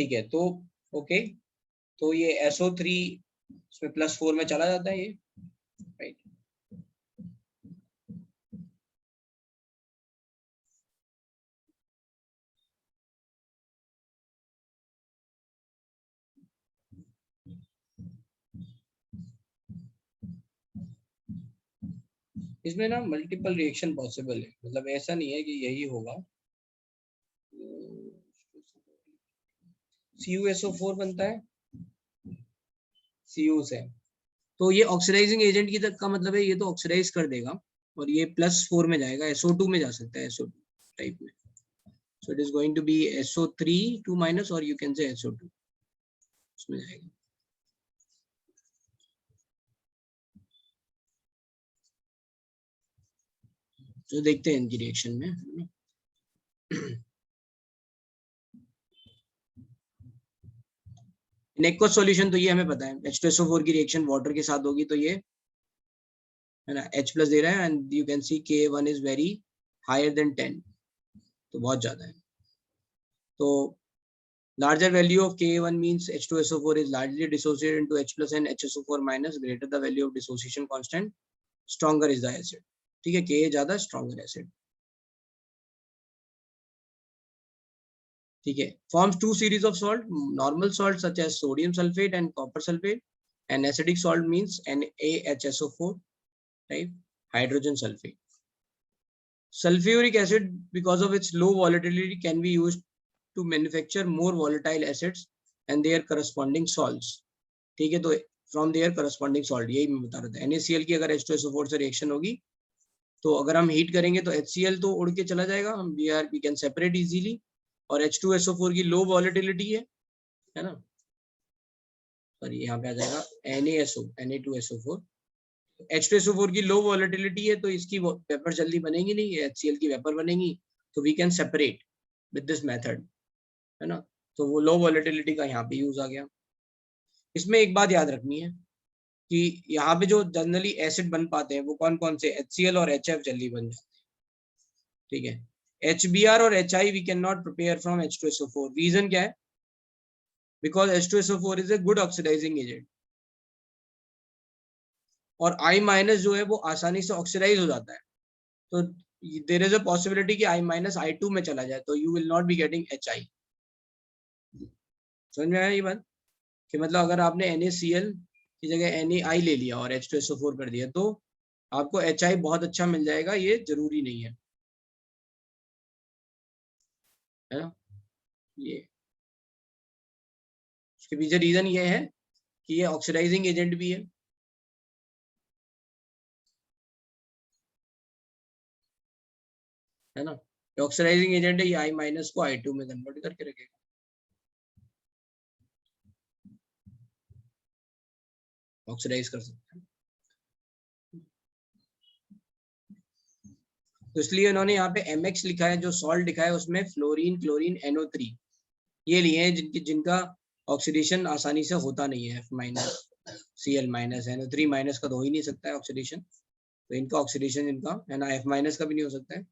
A: ठीक है, तो ओके, तो ये SO3 इसमें +4 में चला जाता है ये, राइट। इसमें ना मल्टीपल रिएक्शन पॉसिबल है, मतलब ऐसा नहीं है कि यही होगा। CuSO4 बनता है Cu से, तो ये ऑक्सीडाइजिंग एजेंट की तक का मतलब है, ये तो ऑक्सीडाइज कर देगा और ये +4 में जाएगा, SO2 में जा सकता है, SO2 टाइप में। So it is going to be SO3 2- और you can say SO2 उसमें जाएगा। तो देखते हैं इनकी रिएक्शन में। नेक्वस सॉल्यूशन तो ये हमें पता है, H2SO4 की रिएक्शन वाटर के साथ होगी, तो ये है ना H+ दे रहा है, and you can see Ka1 is very higher than 10, तो बहुत ज्यादा है। तो larger value of Ka1 means H2SO4 is largely dissociated into H+ and HSO4-, greater the value of dissociation constant, stronger is the acid। ठीक है, Ka ज्यादा, stronger acid। ठीक है, forms two series of salt, normal salt such as sodium sulfate and copper sulfate, and acidic salt means NaHSO4 type hydrogen sulfate। Sulfuric acid, because of its low volatility, can be used to manufacture more volatile acids and their corresponding salts। ठीक है, तो from their corresponding salt, यही मैं बता रहा था। NaCl की अगर H2SO4 से रिएक्शन होगी, तो अगर हम हीट करेंगे तो HCl तो उड़ के चला जाएगा, हम we can separate easily, और H2SO4 की लो वॉलेटिलिटी है ना, सॉरी यहाँ पे आ जाएगा Na2SO4। H2SO4 की लो वॉलेटिलिटी है, तो इसकी वेपर जल्दी बनेगी नहीं, HCl की वेपर बनेगी, तो we can separate with this method, है ना। तो वो लो वॉलेटिलिटी का यहाँ पे यूज आ गया। इसमें एक बात याद रखनी है कि यहाँ पे जो जनरली एसिड बन पाते हैं वो कौन कौन से, HCl और HF जल्दी बन जाते हैं। ठीक है, HBr और HI we can not prepare from H2SO4। Reason क्या है? Because H2SO4 is a good oxidising agent, और I- जो है वो आसानी से ऑक्सीडाइज हो जाता है, तो देयर इज अ पॉसिबिलिटी कि I- I2 में चला जाए, तो you will not be getting HI। समझ में आया ये बात? कि मतलब अगर आपने NaCl की जगह NaI ले लिया और H2SO4 कर दिया, तो आपको HI बहुत अच्छा मिल जाएगा, ये जरूरी नहीं है ना। ये उसके पीछे रीजन ये है कि ये ऑक्सीडाइजिंग एजेंट भी है ना। ऑक्सीडाइजिंग एजेंट है, ये I- को I2 में कन्वर्ट करके रखेगा। ऑक्सीडाइज कर सकते हैं, तो इसलिए उन्होंने यहाँ पे MX लिखा है, जो सॉल्ट लिखा है उसमें फ्लोरीन, क्लोरीन, NO3 ये लिए हैं, जिनका ऑक्सीडेशन आसानी से होता नहीं है। F-, Cl-, NO3- का तो हो ही नहीं सकता है ऑक्सीडेशन, तो इनका ऑक्सीडेशन इनका है ना F- का भी नहीं हो सकता है,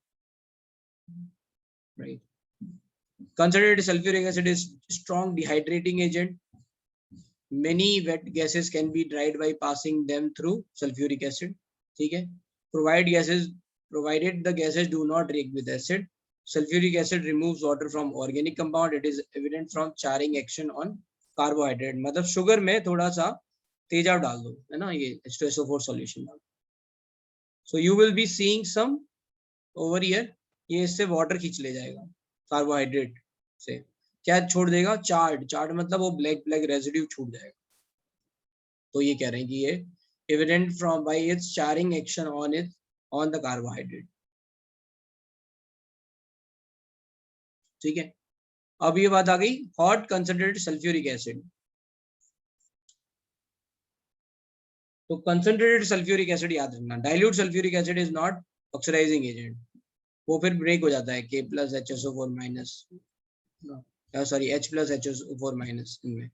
A: right. Concentrated sulfuric acid is strong dehydrating agent. Many wet gases can be dried by passing them through sulfuric acid। ठीक है, provided the gases do not react with acid। Sulfuric acid removes water from organic compound। It is evident from charring action on carbohydrate। मतलब शुगर में थोड़ा सा तेजाब डाल दो, है ना, ये H2SO4 सॉल्यूशन डाल, so you will be seeing some over here, ये इससे वाटर खींच ले जाएगा कार्बोहाइड्रेट से, क्या छोड़ देगा? चार्ड मतलब वो ब्लैक रेजिड्यू छूट जाएगा। तो ये कह रहे हैं कि ये evident from by its charring action on the carbohydrate। ठीक है, अब ये बात आ गई हॉट कंसंट्रेटेड सल्फ्यूरिक एसिड। तो कंसंट्रेटेड सल्फ्यूरिक एसिड याद रखना, dilute sulphuric acid is not oxidising agent, वो फिर ब्रेक हो जाता है K+HSO4-, सॉरी H+HSO4- इनमें।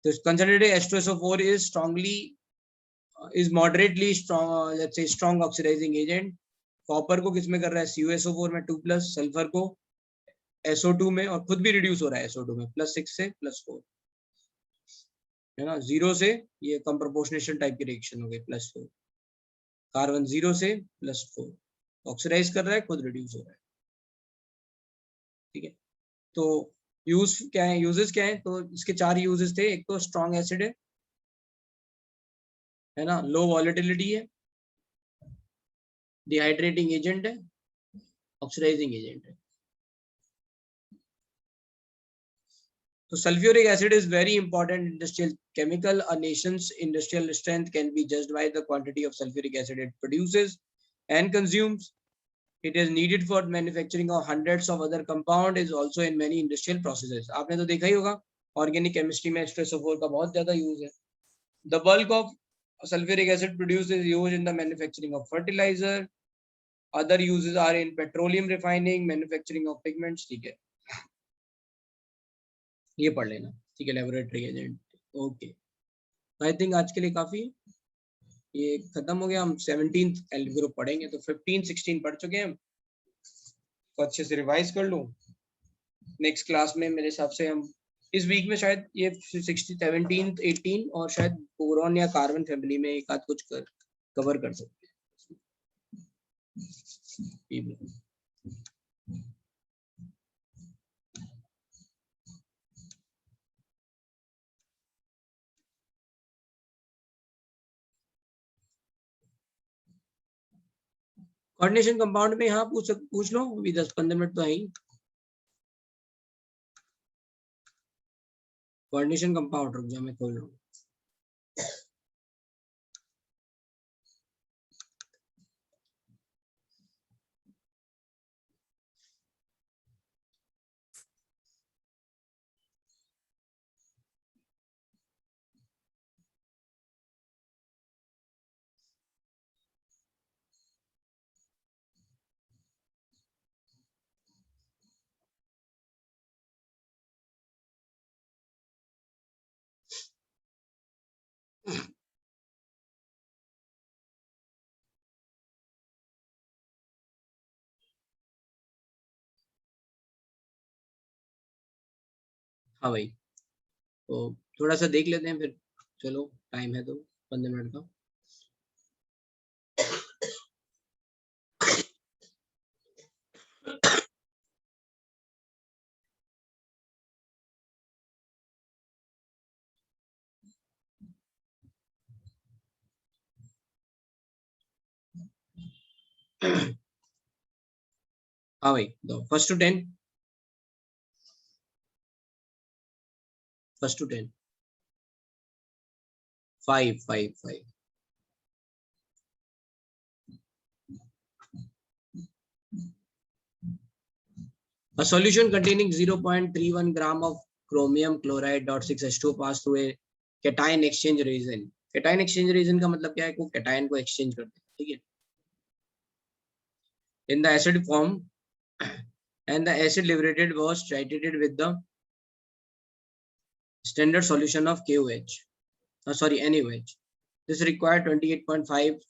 A: तो concentrated H2SO4 is strongly is moderately strong, let's say strong oxidizing agent। Copper को किसमें कर रहा है? CuSO4 में 2+, सल्फर को SO2 में और खुद भी रिड्यूस हो रहा है SO2 में, +6 से +4 है ना। 0 से ये कम प्रोपोर्शनेशन टाइप की रिएक्शन हो गई, +4। कार्बन 0 से +4 ऑक्सीडाइज कर रहा है, खुद रिड्यूस हो रहा है। ठीक है, तो यूज क्या है, यूजेस क्या है, तो इसके 4 यूजेस थे। एक तो स्ट्रॉन्ग एसिड है ना, लो वॉलेटिलिटी है, डिहाइड्रेटिंग एजेंट है, ऑक्सीडाइजिंग एजेंट है। So sulfuric acid is very important industrial chemical. A nation's industrial strength can be judged by the quantity of sulfuric acid it produces and consumes. It is needed for manufacturing of hundreds of other compound is also in many industrial processes. आपने तो देखा ही होगा organic chemistry में H2SO4 का बहुत ज़्यादा use है. The bulk of sulfuric acid produced is used in the manufacturing of fertilizer. Other uses are in petroleum refining, manufacturing of pigments. ठीक है, ये पढ़ लेना, ठीक है, laboratory agent. Okay, I think आज के लिए काफी है, ये खत्म हो गया। हम 17th एल ग्रुप पढ़ेंगे, तो 15 16 पढ़ चुके हैं हम, तो अच्छे से रिवाइज कर लो। नेक्स्ट क्लास में मेरे हिसाब से हम इस वीक में शायद ये 16 17 18 और शायद बोरॉन या कार्बन फैमिली में एक आध कुछ कवर कर सकते हैं। कोऑर्डिनेशन कंपाउंड में यहाँ पूछ लो, अभी 10-15 मिनट तो है ही। कोऑर्डिनेशन कंपाउंड, रुक जा मैं खोल रहा हूँ। हाँ भाई, तो थोड़ा सा देख लेते हैं फिर, चलो टाइम है तो 15 मिनट का। हाँ भाई, दो first to 10, first to 10, 5 5 5। A solution containing 0.31 gram of chromium chloride .6H2 pass through a cation exchange reagent. cation exchange reagent का मतलब क्या है, को cation को exchange करते हैं, ठीक है, in the acid form and the acid liberated was titrated with the standard solution of KOH, NaOH. This required 28.5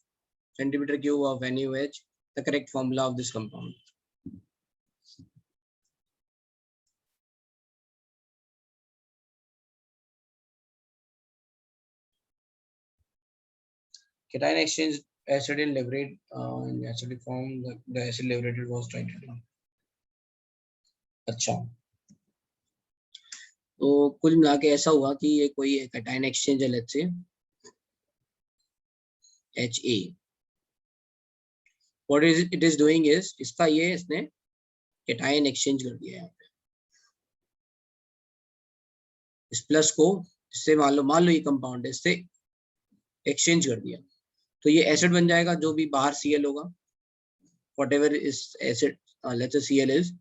A: centimeter cube of NaOH, the correct formula of this compound. Cation exchange acid in liberated in acidic form, the acid liberated was titrated. अच्छा, तो कुल मिला के ऐसा हुआ कि ये कोई कैटायन एक्सचेंज है, let's say HA। What is it is doing is, इसका ये इसने कैटायन एक्सचेंज कर दिया है, इस प्लस को इससे मान लो ये कंपाउंड है, इससे एक्सचेंज कर दिया, तो ये एसिड बन जाएगा। जो भी बाहर Cl होगा, whatever is acid, let's say Cl is,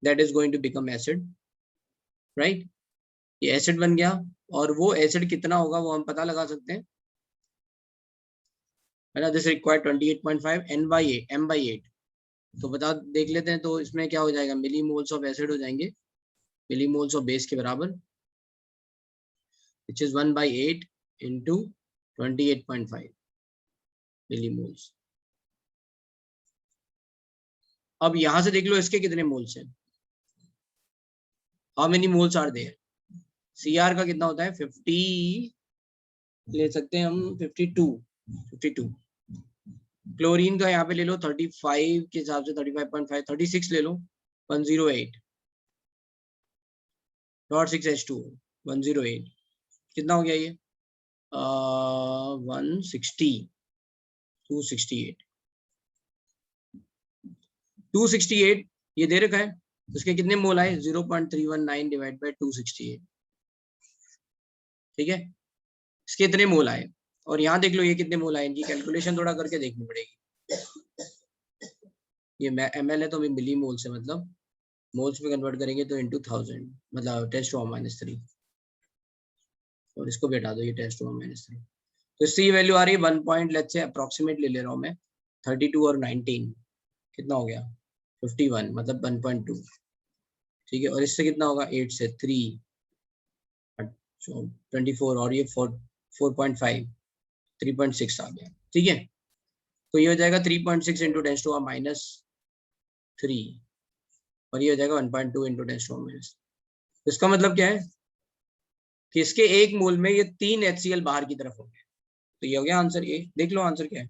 A: that is going to become acid, right? ये एसिड बन गया, और वो एसिड कितना होगा वो हम पता लगा सकते हैं, है ना। दिस रिक्वायर्ड 28.5 m/8, तो बता देख लेते हैं। तो इसमें क्या हो जाएगा, मिली मोल्स ऑफ एसिड हो जाएंगे मिली मोल्स ऑफ बेस के बराबर, which is 1/8 into 28.5 millimoles. अब यहां से देख लो इसके कितने मोल्स हैं, how many moles are there, Cr का कितना होता है 50, ले सकते हैं हम 52। क्लोरीन का यहाँ पे ले लो 35 के हिसाब से 35.5, 36 ले लो 108.6H2 108 कितना हो गया ये 160 268 ये दे रखा है, उसके कितने मोल आए 0.319 डिवाइड बाय 268, ठीक है, इसके इतने मोल आए। और यहाँ देख लो ये कितने मोल आए, इनकी कैलकुलेशन थोड़ा करके देखनी पड़ेगी। ये ml है तो अभी मिली मोल से मतलब मोल्स में कन्वर्ट करेंगे तो इनटू 1000 मतलब 10⁻³ और इसको भी हटा दो ये 10⁻³। तो सी वैल्यू आ रही है 1 पॉइंट, लेट्स से अप्रोक्सीमेट ले रहा हूँ मैं 32 और 19 कितना हो गया 51 मतलब 1.2, ठीक है। और इससे कितना होगा 8 से 3 24 और ये 4.5 3.6 आ गया, ठीक है। तो ये हो जाएगा 3.6 इंटू 10⁻³ और ये हो जाएगा 1.2 इंटू 10⁻²। इसका मतलब क्या है कि इसके एक मोल में ये 3 HCl बाहर की तरफ होंगे। तो ये हो गया आंसर ए, देख लो आंसर क्या है।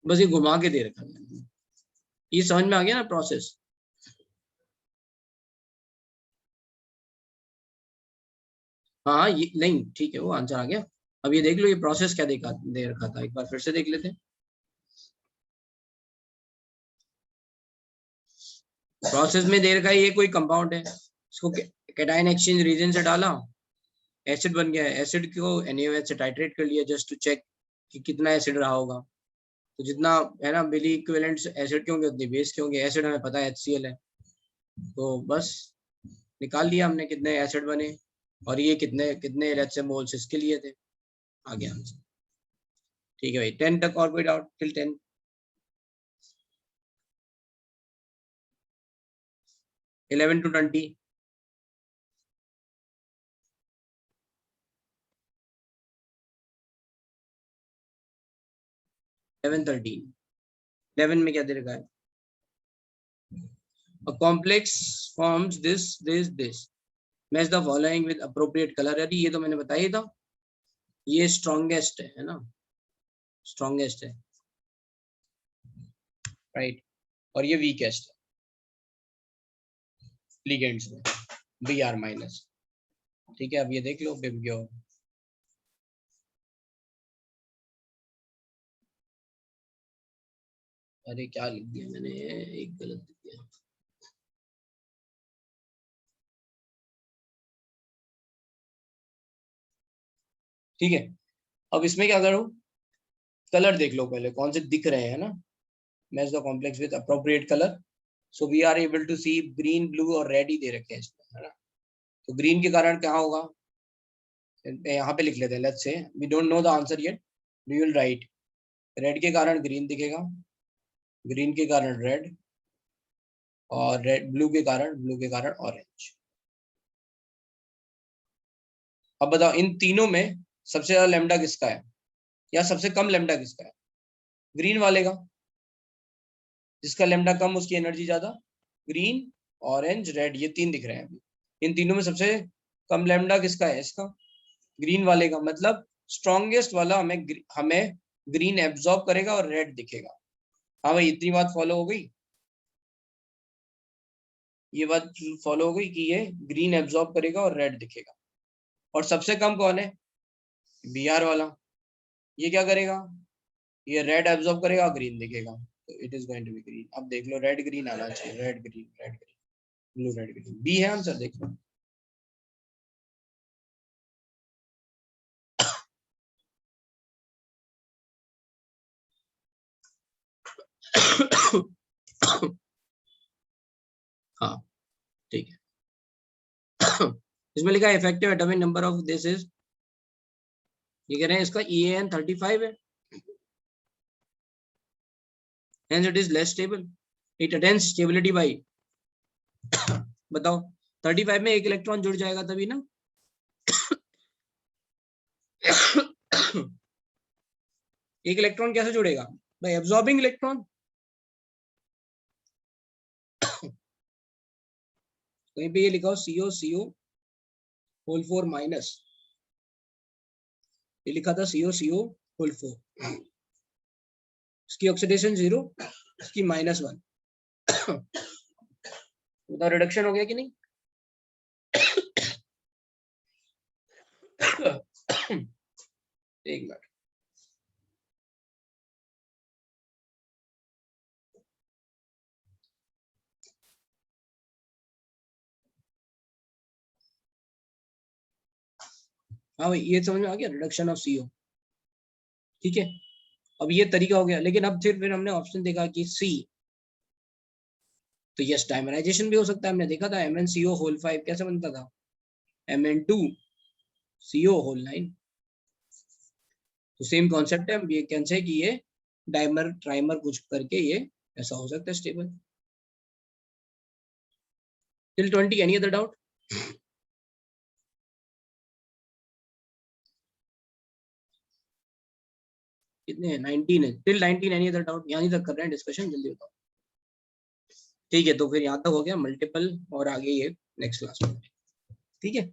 A: बस ये घुमा के दे रखा है, ये समझ में आ गया ना प्रोसेस। हाँ ये नहीं ठीक है वो आंसर आ गया। अब ये देख लो ये प्रोसेस क्या देखा दे रखा था, एक बार फिर से देख लेते हैं। प्रोसेस में दे रखा है ये कोई कंपाउंड है, इसको कैटायन एक्सचेंज रीजन से डाला, एसिड बन गया है, एसिड को NaOH से टाइट्रेट कर लिया जस्ट टू चेक कि कितना एसिड रहा होगा। तो जितना है ना बिली इक्विवेलेंट एसिड के होंगे उतने बेस के होंगे, एसिड हमें पता है HCl है, तो बस निकाल लिया हमने कितने एसिड बने और ये कितने कितने LH मोल्स इसके लिए थे, आ गया आंसर। ठीक है भाई 10 तक और कोई डाउट टिल 10? इलेवन टू 20 11 13 11 में क्या दे रखा है A complex forms this match the following with appropriate color। अरे ये तो मैंने बताया ही था, ये स्ट्रॉन्गेस्ट है ना, स्ट्रॉन्गेस्ट है राइट, और ये वीकेस्ट है लिगेंड्स में Br-। ठीक है अब ये देख लो बिब्गियो, अरे क्या लिख दिया मैंने, एक गलत लिख दिया, ठीक है। अब इसमें क्या करूं, कलर देख लो पहले कौन से दिख रहे हैं ना, match the complex with appropriate colour. So we are able to see green blue और रेड ही दे रखे हैं इसमें, है ना। तो ग्रीन के कारण क्या होगा, यहाँ पे लिख लेते हैं, let's say we don't know the answer yet, we will write red के कारण ग्रीन दिखेगा, ग्रीन के कारण रेड, और रेड ब्लू के कारण ऑरेंज। अब बताओ इन तीनों में सबसे ज्यादा लेमडा किसका है या सबसे कम लेमडा किसका है, ग्रीन वाले का, जिसका लेमडा कम उसकी एनर्जी ज्यादा, ग्रीन ऑरेंज रेड ये तीन दिख रहे हैं अभी, इन तीनों में सबसे कम लेमडा किसका है, इसका ग्रीन वाले का, मतलब स्ट्रॉन्गेस्ट वाला हमें ग्रीन एब्जॉर्ब करेगा और रेड दिखेगा। हाँ भाई इतनी बात फॉलो हो गई, ये बात फॉलो हो गई कि ये ग्रीन एब्जॉर्ब करेगा और रेड दिखेगा। और सबसे कम कौन है, Br वाला, ये क्या करेगा, ये रेड एब्जॉर्ब करेगा और ग्रीन दिखेगा, तो it is going to be green. अब देख लो रेड ग्रीन आना चाहिए, red green blue red green, B है आंसर, देख लो। हाँ ठीक है इसमें लिखा है effective atomic number of this is, ये कह रहे हैं इसका EAN 35 है, hence it is less stable, it attains stability by बताओ 35 में एक इलेक्ट्रॉन जुड़ जाएगा तभी ना, एक इलेक्ट्रॉन कैसे जुड़ेगा? Bye absorbing electron. कहीं पे ये लिखा हो CO होल 4 माइनस, ये लिखा था CO होल 4, इसकी ऑक्सीडेशन 0, इसकी -1, तो रिडक्शन हो गया कि नहीं? एक मिनट, हाँ भाई ये समझ में आ गया, रिडक्शन ऑफ CO। ठीक है, अब ये तरीका हो गया, लेकिन अब फिर हमने ऑप्शन देखा कि C, तो यस डायमराइजेशन भी हो सकता है। हमने देखा था MnCO होल 5 कैसे बनता था, Mn2CO होल 9। तो सेम कॉन्सेप्ट है, हम ये कैन से कि ये डाइमर ट्राइमर कुछ करके ये ऐसा हो सकता है stable. Till 20 any other doubt? कितने हैं? 19 है। Till 19 any other doubt? यहीं तक कर रहे हैं डिस्कशन, जल्दी बताओ। ठीक है, तो फिर यहाँ तक हो गया मल्टीपल, और आगे ये नेक्स्ट क्लास में। ठीक है।